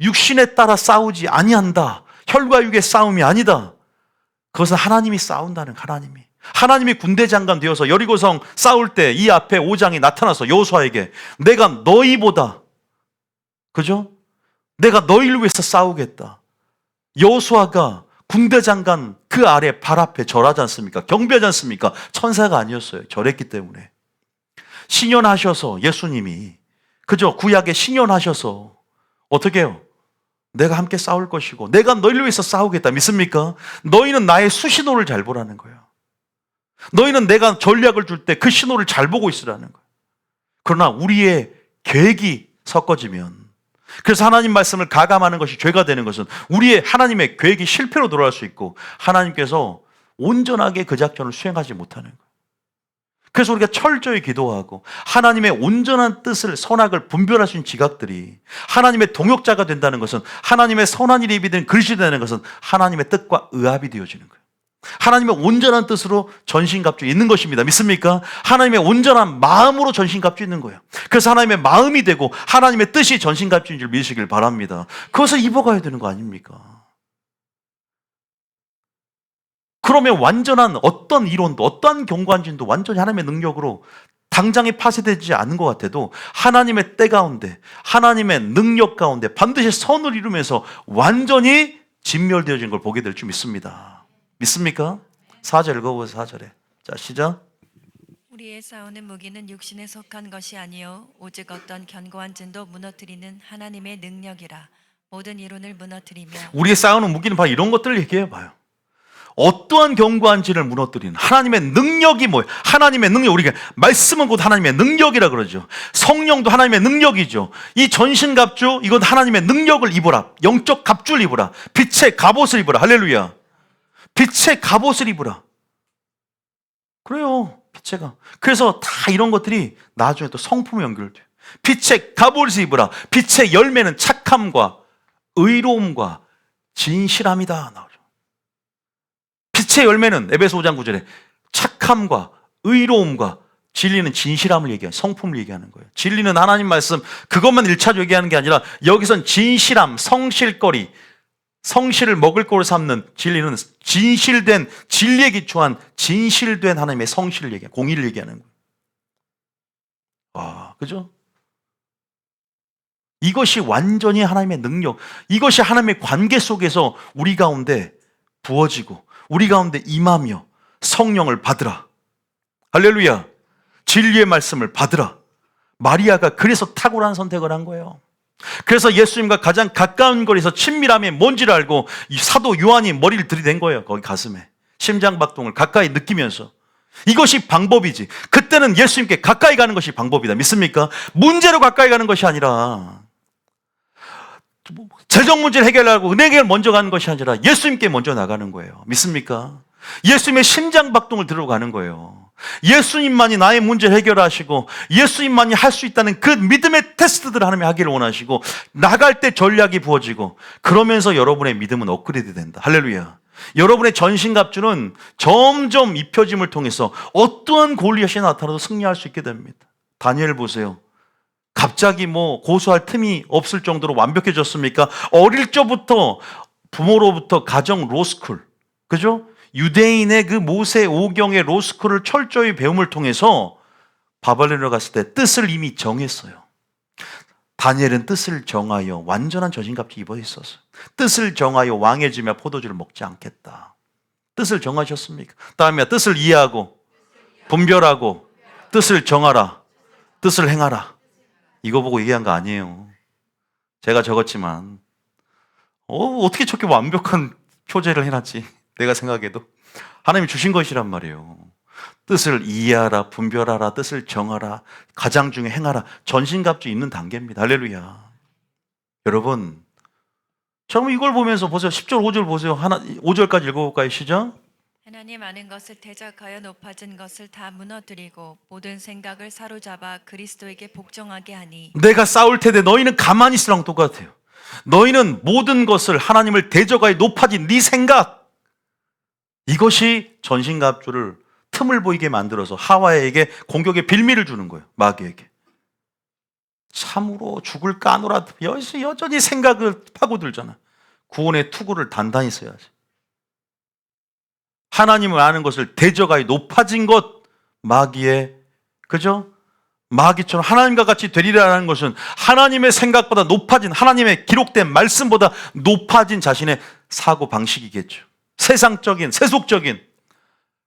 육신에 따라 싸우지 아니한다. 혈과 육의 싸움이 아니다. 그것은 하나님이 싸운다는 하나님이 군대 장관 되어서 여리고성 싸울 때 이 앞에 5장이 나타나서 여호수아에게 내가 너희보다 그죠? 내가 너희를 위해서 싸우겠다. 여호수아가 군대 장관 그 아래 발 앞에 절하지 않습니까? 경배하지 않습니까? 천사가 아니었어요. 절했기 때문에. 신현하셔서 예수님이 그죠? 구약에 신현하셔서 어떻게 해요? 내가 함께 싸울 것이고 내가 너희를 위해서 싸우겠다. 믿습니까? 너희는 나의 수신호를 잘 보라는 거예요. 너희는 내가 전략을 줄 때 그 신호를 잘 보고 있으라는 거예요. 그러나 우리의 계획이 섞어지면 그래서 하나님 말씀을 가감하는 것이 죄가 되는 것은 우리의 하나님의 계획이 실패로 돌아갈 수 있고 하나님께서 온전하게 그 작전을 수행하지 못하는 거예요. 그래서 우리가 철저히 기도하고 하나님의 온전한 뜻을 선악을 분별할 수 있는 지각들이 하나님의 동역자가 된다는 것은 하나님의 선한 일이 입이 된 그릇이 되는 것은 하나님의 뜻과 의합이 되어지는 거예요. 하나님의 온전한 뜻으로 전신갑주 있는 것입니다. 믿습니까? 하나님의 온전한 마음으로 전신갑주 있는 거예요. 그래서 하나님의 마음이 되고 하나님의 뜻이 전신갑주인 줄 믿으시길 바랍니다. 그것을 입어가야 되는 거 아닙니까? 그러면 완전한 어떤 이론도 어떠한 경관진도 완전히 하나님의 능력으로 당장에 파쇄되지 않은 것 같아도 하나님의 때 가운데 하나님의 능력 가운데 반드시 선을 이루면서 완전히 진멸되어진 걸 보게 될 줄 믿습니다. 믿습니까? 4절 읽어보세요. 4절에. 자, 시작. 우리의 싸우는 무기는 육신에 속한 것이 아니요 오직 어떤 견고한 진도 무너뜨리는 하나님의 능력이라. 모든 이론을 무너뜨리며. 우리의 싸우는 무기는 바로 이런 것들을 얘기해 봐요. 어떠한 견고한 진을 무너뜨리는 하나님의 능력이 뭐예요? 하나님의 능력, 우리가 말씀은 곧 하나님의 능력이라 그러죠. 성령도 하나님의 능력이죠. 이 전신갑주, 이건 하나님의 능력을 입어라. 영적 갑주를 입어라. 빛의 갑옷을 입어라. 할렐루야. 빛의 갑옷을 입어라. 그래요. 빛의 갑. 그래서 다 이런 것들이 나중에 또 성품에 연결돼요. 빛의 갑옷을 입어라. 빛의 열매는 착함과 의로움과 진실함이다. 나오죠. 빛의 열매는 에베소 5장 9절에 착함과 의로움과 진리는 진실함을 얘기하는, 성품을 얘기하는 거예요. 진리는 하나님 말씀, 그것만 1차적으로 얘기하는 게 아니라 여기선 진실함, 성실거리, 성실을 먹을 거로 삼는 진리는 진실된, 진리에 기초한 진실된 하나님의 성실을 얘기하는, 공의를 얘기하는 거예요. 아, 그죠? 이것이 완전히 하나님의 능력, 이것이 하나님의 관계 속에서 우리 가운데 부어지고 우리 가운데 임하며 성령을 받으라. 할렐루야. 진리의 말씀을 받으라. 마리아가 그래서 탁월한 선택을 한 거예요. 그래서 예수님과 가장 가까운 거리에서 친밀함이 뭔지를 알고 이 사도 요한이 머리를 들이댄 거예요. 거기 가슴에. 심장박동을 가까이 느끼면서. 이것이 방법이지. 그때는 예수님께 가까이 가는 것이 방법이다. 믿습니까? 문제로 가까이 가는 것이 아니라, 재정 문제를 해결하고 은혜 해결 먼저 가는 것이 아니라 예수님께 먼저 나가는 거예요. 믿습니까? 예수님의 심장박동을 들어가는 거예요. 예수님만이 나의 문제를 해결하시고 예수님만이 할 수 있다는 그 믿음의 테스트들을 하나님이 하기를 원하시고 나갈 때 전략이 부어지고 그러면서 여러분의 믿음은 업그레이드 된다. 할렐루야. 여러분의 전신갑주는 점점 입혀짐을 통해서 어떠한 골리앗이 나타나도 승리할 수 있게 됩니다. 다니엘 보세요. 갑자기 뭐 고소할 틈이 없을 정도로 완벽해졌습니까? 어릴 적부터 부모로부터 가정 로스쿨, 그죠? 유대인의 그 모세 오경의 로스쿨을 철저히 배움을 통해서 바벨론에 갔을 때 뜻을 이미 정했어요. 다니엘은 뜻을 정하여 완전한 전신갑주 입어 있었어요. 뜻을 정하여 왕해지며 포도주를 먹지 않겠다. 뜻을 정하셨습니까? 다음에 뜻을 이해하고 분별하고 뜻을 정하라. 뜻을 행하라. 이거 보고 얘기한 거 아니에요. 제가 적었지만 어떻게 저렇게 완벽한 표제를 해놨지? 내가 생각해도 하나님이 주신 것이란 말이에요. 뜻을 이해하라, 분별하라, 뜻을 정하라, 가장 중에 행하라. 전신갑주 있는 단계입니다. 할렐루야. 여러분, 처음 이걸 보면서 보세요. 10절, 5절 보세요. 5절까지 읽어볼까요? 시작. 하나님 아는 것을 대적하여 높아진 것을 다 무너뜨리고 모든 생각을 사로잡아 그리스도에게 복종하게 하니. 내가 싸울 텐데 너희는 가만히 있으랑 똑같아요. 너희는 모든 것을 하나님을 대적하여 높아진 네 생각, 이것이 전신갑주를 틈을 보이게 만들어서 하와에게 공격의 빌미를 주는 거예요. 마귀에게. 참으로 죽을 까노라 여전히 생각을 파고들잖아. 구원의 투구를 단단히 써야지. 하나님을 아는 것을 대적하여 높아진 것, 마귀의, 그죠? 마귀처럼 하나님과 같이 되리라는 것은 하나님의 생각보다 높아진, 하나님의 기록된 말씀보다 높아진 자신의 사고 방식이겠죠. 세상적인, 세속적인.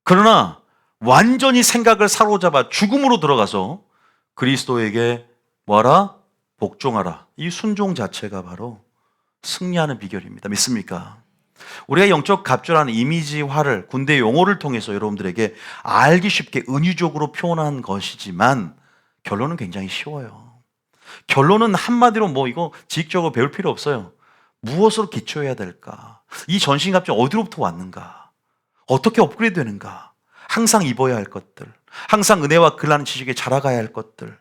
그러나 완전히 생각을 사로잡아 죽음으로 들어가서 그리스도에게 뭐하라? 복종하라. 이 순종 자체가 바로 승리하는 비결입니다. 믿습니까? 우리가 영적 갑주라는 이미지화를 군대 용어를 통해서 여러분들에게 알기 쉽게 은유적으로 표현한 것이지만 결론은 굉장히 쉬워요. 결론은 한마디로 뭐 이거 지식적으로 배울 필요 없어요. 무엇으로 기초해야 될까? 이 전신갑주 어디로부터 왔는가? 어떻게 업그레이드 되는가? 항상 입어야 할 것들, 항상 은혜와 글라는 지식에 자라가야 할 것들,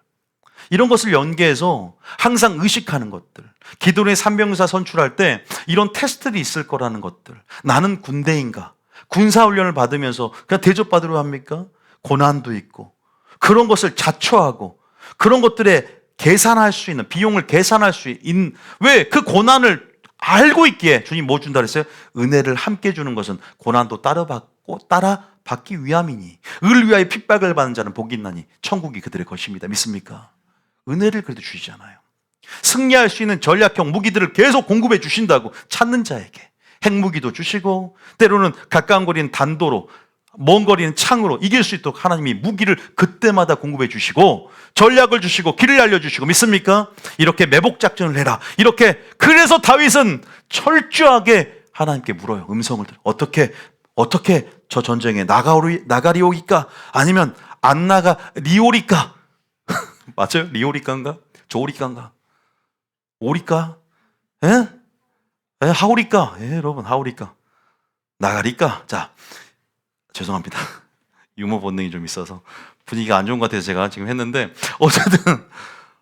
이런 것을 연계해서 항상 의식하는 것들, 기도의 산병사 선출할 때 이런 테스트들이 있을 거라는 것들, 나는 군대인가? 군사훈련을 받으면서 그냥 대접받으려 합니까? 고난도 있고 그런 것을 자초하고 그런 것들에 계산할 수 있는 비용을 계산할 수 있는 왜 그 고난을 알고 있기에 주님 뭐 준다 그랬어요? 은혜를 함께 주는 것은 고난도 따라 받기 위함이니 을 위하여 핍박을 받는 자는 복이 있나니 천국이 그들의 것입니다. 믿습니까? 은혜를 그래도 주시잖아요. 승리할 수 있는 전략형 무기들을 계속 공급해 주신다고 찾는 자에게 핵무기도 주시고 때로는 가까운 거리는 단도로 먼 거리는 창으로 이길 수 있도록 하나님이 무기를 그때마다 공급해 주시고 전략을 주시고 길을 알려주시고 믿습니까? 이렇게 매복 작전을 해라. 이렇게 그래서 다윗은 철저하게 하나님께 물어요. 음성을 들어. 어떻게 저 전쟁에 나가리오기까? 아니면 안 나가리오리까? 맞아요? 리오리까인가? 조오리까인가? 오리까? 예? 하오리까? 예, 여러분 하오리까? 나가리까? 자, 죄송합니다. 유머 본능이 좀 있어서 분위기가 안 좋은 것 같아서 제가 지금 했는데 어쨌든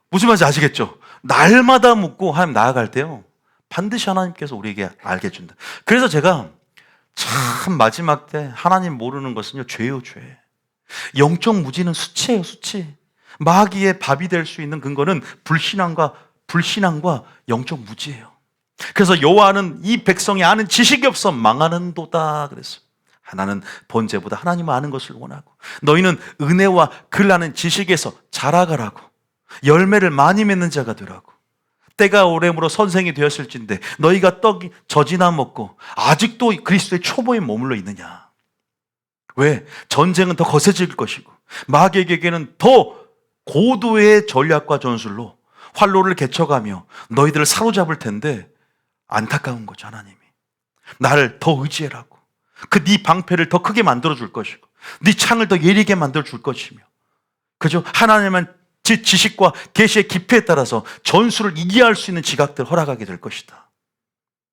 무슨 말인지 아시겠죠? 날마다 묻고 하나님 나아갈 때요 반드시 하나님께서 우리에게 알게 해준다. 그래서 제가 참 마지막 때 하나님 모르는 것은요 죄요 죄. 영적 무지는 수치예요 수치. 마귀의 밥이 될 수 있는 근거는 불신앙과 영적 무지예요. 그래서 여호와는 이 백성이 아는 지식이 없어 망하는도다 그랬어요. 하나는 번제보다 하나님을 아는 것을 원하고 너희는 은혜와 글 아는 지식에서 자라가라고 열매를 많이 맺는 자가 되라고. 때가 오래므로 선생이 되었을진데 너희가 떡이 젖이나 먹고 아직도 그리스도의 초보에 머물러 있느냐. 왜? 전쟁은 더 거세질 것이고 마귀에게는 더 고도의 전략과 전술로 활로를 개쳐가며 너희들을 사로잡을 텐데 안타까운 거죠. 하나님이 나를 더 의지해라고. 그 네 방패를 더 크게 만들어 줄 것이고 네 창을 더 예리하게 만들어 줄 것이며 그죠? 하나님은 지식과 계시의 깊이에 따라서 전술을 이기할 수 있는 지각들을 허락하게 될 것이다.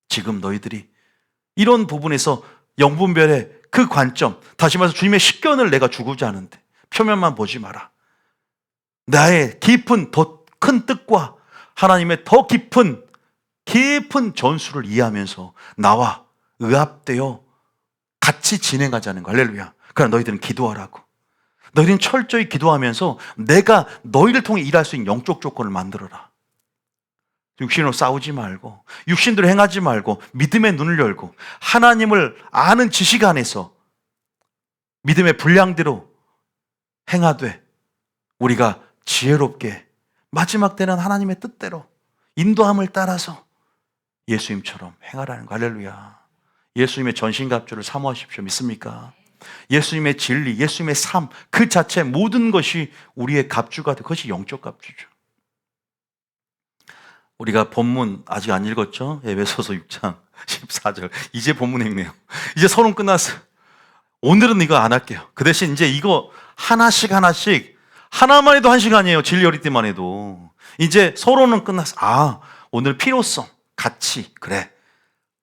지금 너희들이 이런 부분에서 영분별의 그 관점, 다시 말해서 주님의 식견을 내가 주고자 하는데 표면만 보지 마라. 나의 깊은 더 큰 뜻과 하나님의 더 깊은 전술을 이해하면서 나와 의합되어 같이 진행하자는 거. 할렐루야. 그러나 너희들은 기도하라고. 너희는 철저히 기도하면서 내가 너희를 통해 일할 수 있는 영적 조건을 만들어라. 육신으로 싸우지 말고 육신대로 행하지 말고 믿음의 눈을 열고 하나님을 아는 지식 안에서 믿음의 분량대로 행하되 우리가 지혜롭게 마지막 때는 하나님의 뜻대로 인도함을 따라서 예수님처럼 행하라는 거. 할렐루야. 예수님의 전신갑주를 사모하십시오. 믿습니까? 예수님의 진리, 예수님의 삶 그 자체 모든 것이 우리의 갑주가 되고 그것이 영적 갑주죠. 우리가 본문 아직 안 읽었죠? 에베소서 6장 14절 이제 본문 읽네요. 이제 서론 끝났어요. 오늘은 이거 안 할게요. 그 대신 이제 이거 하나씩 하나만 해도 1시간이에요. 진리 어릴 때만 해도. 이제 서론은 끝났어. 아, 오늘 필요성, 가치, 그래.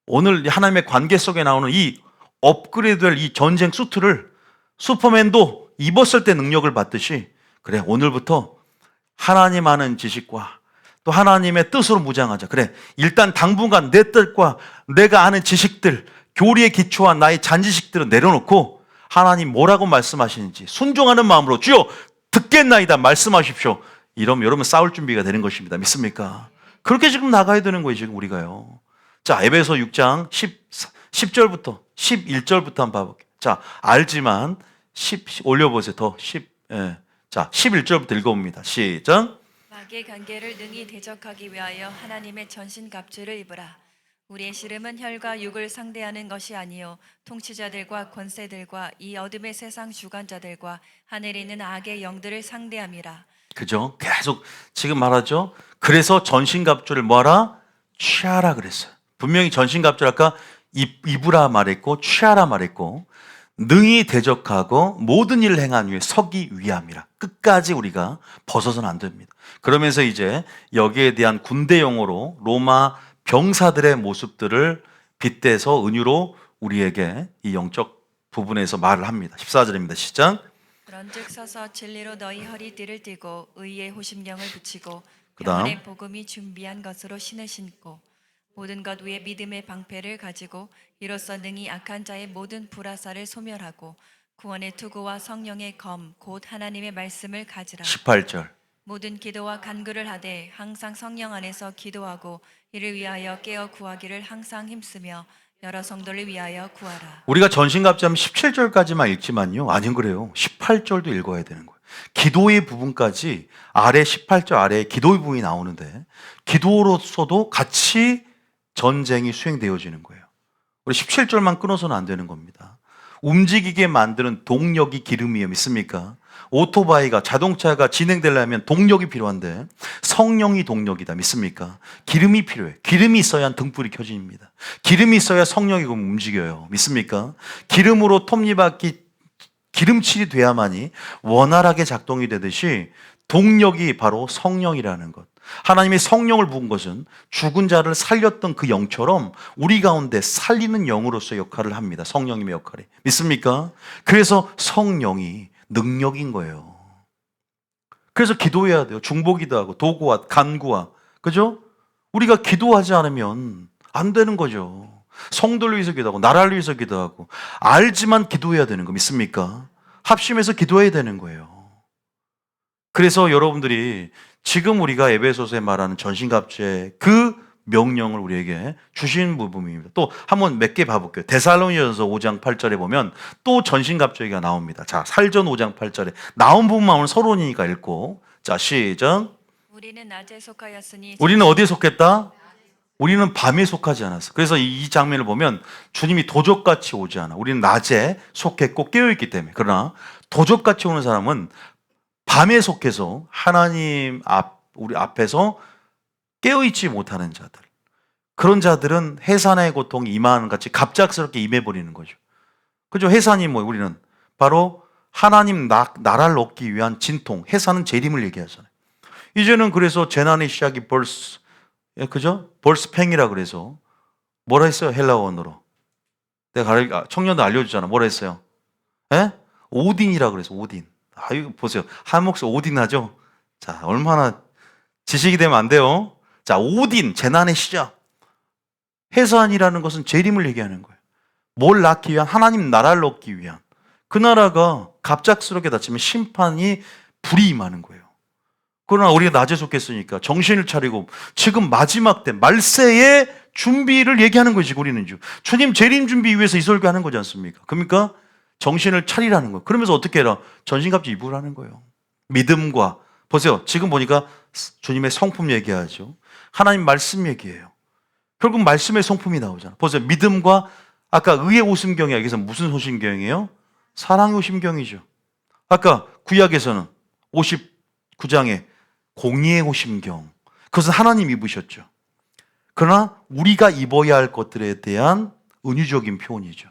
오늘 하나님의 관계 속에 나오는 이 업그레이드될 이 전쟁 수트를 슈퍼맨도 입었을 때 능력을 받듯이 그래 오늘부터 하나님 아는 지식과 또 하나님의 뜻으로 무장하자. 그래 일단 당분간 내 뜻과 내가 아는 지식들 교리에 기초한 나의 잔지식들은 내려놓고 하나님 뭐라고 말씀하시는지 순종하는 마음으로 주여 듣겠나이다 말씀하십시오. 이러면 여러분 싸울 준비가 되는 것입니다. 믿습니까? 그렇게 지금 나가야 되는 거예요. 지금 우리가요. 자, 에베소 6장 10절부터 11절부터 한번 봐볼게요. 자, 알지만 올려보세요. 자, 11절부터 읽어봅니다. 시작. 마귀의 관계를 능히 대적하기 위하여 하나님의 전신갑주를 입으라. 우리의 씨름은 혈과 육을 상대하는 것이 아니요 통치자들과 권세들과 이 어둠의 세상 주관자들과 하늘에 있는 악의 영들을 상대함이라. 그죠? 계속 지금 말하죠. 그래서 전신갑주를 뭐하라? 취하라 그랬어요. 분명히 전신갑주를 아까 입으라 말했고 취하라 말했고 능히 대적하고 모든 일을 행한 후에 서기 위함이라. 끝까지 우리가 벗어서는 안 됩니다. 그러면서 이제 여기에 대한 군대 용어로 로마 병사들의 모습들을 빗대서 은유로 우리에게 이 영적 부분에서 말을 합니다. 14절입니다. 시작. 그런즉 서서 진리로 너희 허리띠를 띠고 의의 호심경을 붙이고 그다음. 평안의 복음이 준비한 것으로 신을 신고 모든 것 위에 믿음의 방패를 가지고 이로써 능히 악한 자의 모든 불화살을 소멸하고 구원의 투구와 성령의 검 곧 하나님의 말씀을 가지라. 18절. 모든 기도와 간구를 하되 항상 성령 안에서 기도하고 이를 위하여 깨어 구하기를 항상 힘쓰며 여러 성도를 위하여 구하라. 우리가 전신갑주하면 17절까지만 읽지만요. 아닌 그래요. 18절도 읽어야 되는 거예요. 기도의 부분까지 아래 18절 아래에 기도의 부분이 나오는데 기도로서도 같이 전쟁이 수행되어지는 거예요. 우리 17절만 끊어서는 안 되는 겁니다. 움직이게 만드는 동력이 기름이에요. 믿습니까? 오토바이가 자동차가 진행되려면 동력이 필요한데 성령이 동력이다. 믿습니까? 기름이 필요해. 기름이 있어야 등불이 켜집니다. 기름이 있어야 성령이 움직여요. 믿습니까? 기름으로 톱니바퀴 기름칠이 돼야만이 원활하게 작동이 되듯이 동력이 바로 성령이라는 것. 하나님이 성령을 부은 것은 죽은 자를 살렸던 그 영처럼 우리 가운데 살리는 영으로서 역할을 합니다. 성령님의 역할이. 믿습니까? 그래서 성령이 능력인 거예요. 그래서 기도해야 돼요. 중보기도 하고 도구와 간구와. 그죠? 우리가 기도하지 않으면 안 되는 거죠. 성도를 위해서 기도하고 나라를 위해서 기도하고 알지만 기도해야 되는 거 믿습니까? 합심해서 기도해야 되는 거예요. 그래서 여러분들이 지금 우리가 에베소서에 말하는 전신갑주의 그 명령을 우리에게 주신 부분입니다. 또 한번 몇 개 봐볼게요. 데살로니가서 5장 8절에 보면 또 전신갑주 얘기가 나옵니다. 자, 살전 5장 8절에 나온 부분만 오늘 서론이니까 읽고 자, 시작. 우리는 낮에 속하였으니 우리는 어디에 속했다? 우리는 밤에 속하지 않았어. 그래서 이 장면을 보면 주님이 도적같이 오지 않아. 우리는 낮에 속했고 깨어있기 때문에. 그러나 도적같이 오는 사람은 밤에 속해서 하나님 우리 앞에서 깨어있지 못하는 자들. 그런 자들은 해산의 고통이 임하는 같이 갑작스럽게 임해버리는 거죠. 그죠? 해산이 뭐예요? 우리는 바로 하나님 나라를 얻기 위한 진통. 해산은 재림을 얘기하잖아요. 이제는 그래서 재난의 시작이 그죠? 벌스팽이라 그래서 뭐라 했어요? 헬라어로. 내가 청년도 알려주잖아. 뭐라 했어요? 에? 오딘이라 그래서 오딘. 아유, 보세요. 한 목소리 오딘 하죠? 자, 얼마나 지식이 되면 안 돼요. 자, 오딘, 재난의 시작. 해산이라는 것은 재림을 얘기하는 거예요. 뭘 낳기 위한? 하나님 나라를 얻기 위한. 그 나라가 갑작스럽게 닫히면 심판이 불이 임하는 거예요. 그러나 우리가 낮에 속했으니까 정신을 차리고 지금 마지막 때 말세의 준비를 얘기하는 거지 우리는. 주님 재림 준비 위해서 이 설교하는 거지 않습니까? 그러니까 정신을 차리라는 거예요. 그러면서 어떻게 해라? 전신갑주 입으라는 거예요. 믿음과 보세요. 지금 보니까 주님의 성품 얘기하죠. 하나님 말씀 얘기해요. 결국 말씀의 성품이 나오잖아. 보세요. 믿음과 아까 의의 오심경이 여기서 무슨 오심경이에요? 사랑의 오심경이죠. 아까 구약에서는 59장에 공의의 오심경. 그것은 하나님 입으셨죠. 그러나 우리가 입어야 할 것들에 대한 은유적인 표현이죠.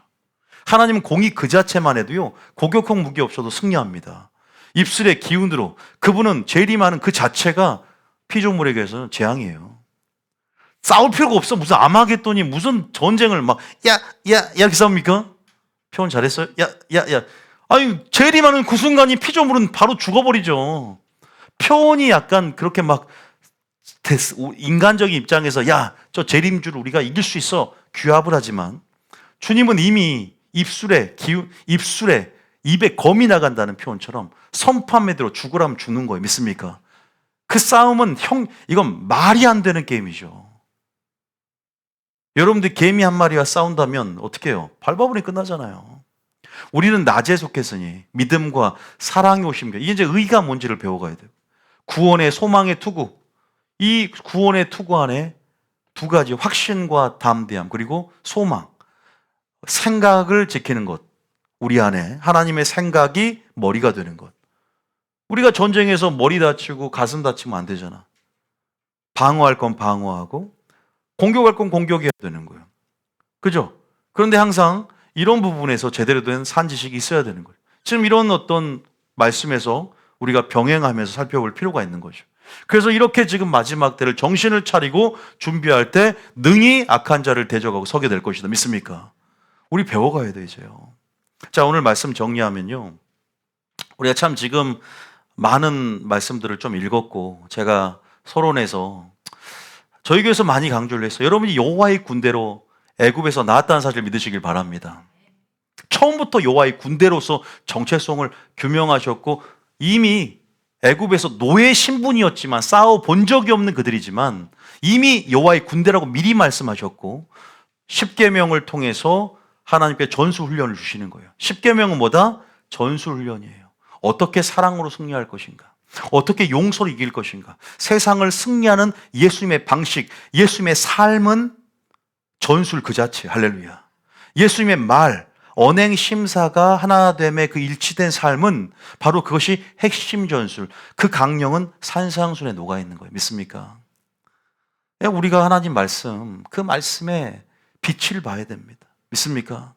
하나님은 공의 그 자체만 해도요, 고격형 무기 없어도 승리합니다. 입술의 기운으로 그분은 재림하는 그 자체가 피조물에게서는 재앙이에요. 싸울 필요가 없어. 무슨 아마겟돈이 무슨 전쟁을 막 이렇게 싸웁니까? 표현 잘했어요? 아니 재림하는 그 순간이 피조물은 바로 죽어버리죠. 표현이 약간 그렇게 막 인간적인 입장에서 저 재림주를 우리가 이길 수 있어 규합을 하지만 주님은 이미 입술에 입에 검이 나간다는 표현처럼 선판에 들어 죽으라면 죽는 거예요. 믿습니까? 그 싸움은 이건 말이 안 되는 게임이죠. 여러분들 개미 한 마리와 싸운다면 어떻게 해요? 밟아버리면 끝나잖아요. 우리는 낮에 속했으니 믿음과 사랑이 오심과 이게 이제 의가 뭔지를 배워가야 돼요. 구원의 소망의 투구. 이 구원의 투구 안에 두 가지 확신과 담대함 그리고 소망. 생각을 지키는 것. 우리 안에 하나님의 생각이 머리가 되는 것. 우리가 전쟁에서 머리 다치고 가슴 다치면 안 되잖아. 방어할 건 방어하고 공격할 건 공격해야 되는 거예요. 그죠? 그런데 항상 이런 부분에서 제대로 된 산지식이 있어야 되는 거예요. 지금 이런 어떤 말씀에서 우리가 병행하면서 살펴볼 필요가 있는 거죠. 그래서 이렇게 지금 마지막 때를 정신을 차리고 준비할 때 능히 악한 자를 대적하고 서게 될 것이다. 믿습니까? 우리 배워가야 돼 이제요. 자, 오늘 말씀 정리하면요. 우리가 참 지금 많은 말씀들을 좀 읽었고 제가 서론에서 저희 교회에서 많이 강조를 했어요. 여러분이 여호와의 군대로 애굽에서 나왔다는 사실을 믿으시길 바랍니다. 처음부터 여호와의 군대로서 정체성을 규명하셨고 이미 애굽에서 노예 신분이었지만 싸워 본 적이 없는 그들이지만 이미 여호와의 군대라고 미리 말씀하셨고 십계명을 통해서 하나님께 전수 훈련을 주시는 거예요. 십계명은 뭐다? 전수 훈련이에요. 어떻게 사랑으로 승리할 것인가? 어떻게 용서로 이길 것인가? 세상을 승리하는 예수님의 방식, 예수님의 삶은 전술 그 자체. 할렐루야. 예수님의 말, 언행 심사가 하나됨의 그 일치된 삶은 바로 그것이 핵심 전술. 그 강령은 산상순에 녹아 있는 거예요. 믿습니까? 우리가 하나님 말씀, 그 말씀에 빛을 봐야 됩니다. 믿습니까?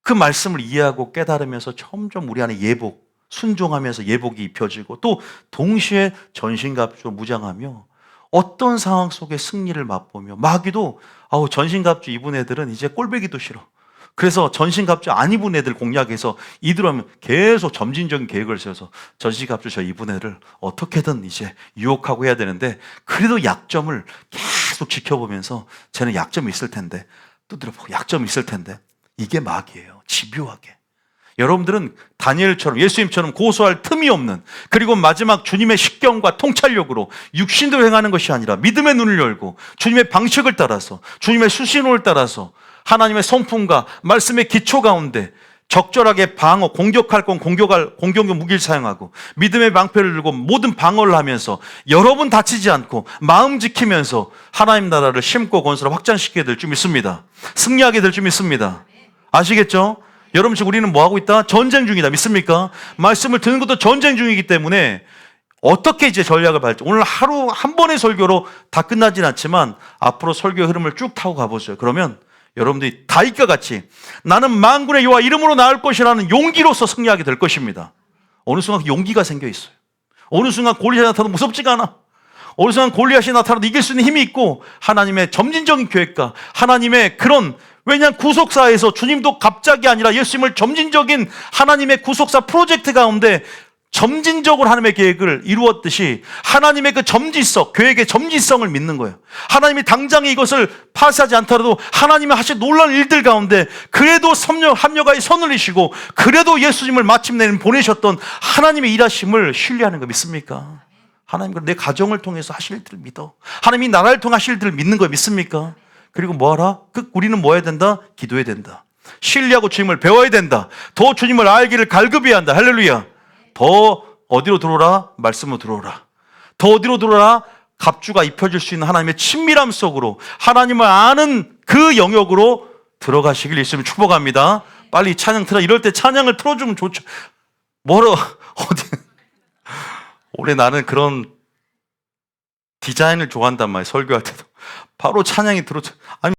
그 말씀을 이해하고 깨달으면서 점점 우리 안에 예복, 순종하면서 예복이 입혀지고 또 동시에 전신갑주로 무장하며 어떤 상황 속에 승리를 맛보며 마귀도 전신갑주 입은 애들은 이제 꼴배기도 싫어. 그래서 전신갑주 안 입은 애들 공략해서 이들하면 계속 점진적인 계획을 세워서 전신갑주 저 입은 애를 어떻게든 이제 유혹하고 해야 되는데 그래도 약점을 계속 지켜보면서 쟤는 약점이 있을 텐데 두드려보고 약점이 있을 텐데 이게 마귀예요. 집요하게. 여러분들은 다니엘처럼 예수님처럼 고소할 틈이 없는 그리고 마지막 주님의 식견과 통찰력으로 육신대로 행하는 것이 아니라 믿음의 눈을 열고 주님의 방식을 따라서 주님의 수신호를 따라서 하나님의 성품과 말씀의 기초 가운데 적절하게 방어, 공격할 건 공격용 무기를 사용하고 믿음의 방패를 들고 모든 방어를 하면서 여러분 다치지 않고 마음 지키면서 하나님 나라를 심고 건설을 확장시키게 될 줄 믿습니다. 승리하게 될 줄 믿습니다. 아시겠죠? 여러분 지금 우리는 뭐 하고 있다? 전쟁 중이다. 믿습니까? 말씀을 듣는 것도 전쟁 중이기 때문에 어떻게 이제 전략을 밟을지 오늘 하루 한 번의 설교로 다 끝나진 않지만 앞으로 설교의 흐름을 쭉 타고 가보세요. 그러면 여러분들이 다윗과 같이 나는 만군의 여호와 이름으로 나을 것이라는 용기로서 승리하게 될 것입니다. 어느 순간 용기가 생겨 있어요. 어느 순간 골리앗이 나타나도 무섭지가 않아. 어느 순간 골리앗이 나타나도 이길 수 있는 힘이 있고 하나님의 점진적인 계획과 하나님의 그런 왜냐하면 구속사에서 주님도 갑자기 아니라 예수님을 점진적인 하나님의 구속사 프로젝트 가운데 점진적으로 하나님의 계획을 이루었듯이 하나님의 그 점진성, 계획의 점진성을 믿는 거예요. 하나님이 당장에 이것을 파쇄하지 않더라도 하나님이 하신 놀라운 일들 가운데 그래도 합력하여 손을 내시고 그래도 예수님을 마침내 보내셨던 하나님의 일하심을 신뢰하는 거 믿습니까? 하나님 내 가정을 통해서 하실 일들을 믿어. 하나님이 나라를 통해 하실 일들을 믿는 거 믿습니까? 그리고 뭐하라? 우리는 뭐 해야 된다? 기도해야 된다. 신뢰하고 주님을 배워야 된다. 더 주님을 알기를 갈급해야 한다. 할렐루야. 더 어디로 들어오라? 말씀으로 들어오라. 더 어디로 들어오라? 갑주가 입혀질 수 있는 하나님의 친밀함 속으로 하나님을 아는 그 영역으로 들어가시길 예수님 축복합니다. 빨리 찬양 틀어. 이럴 때 찬양을 틀어주면 좋죠. 올해 나는 그런 디자인을 좋아한단 말이에요. 설교할 때도 바로 찬양이 들어줘. 아니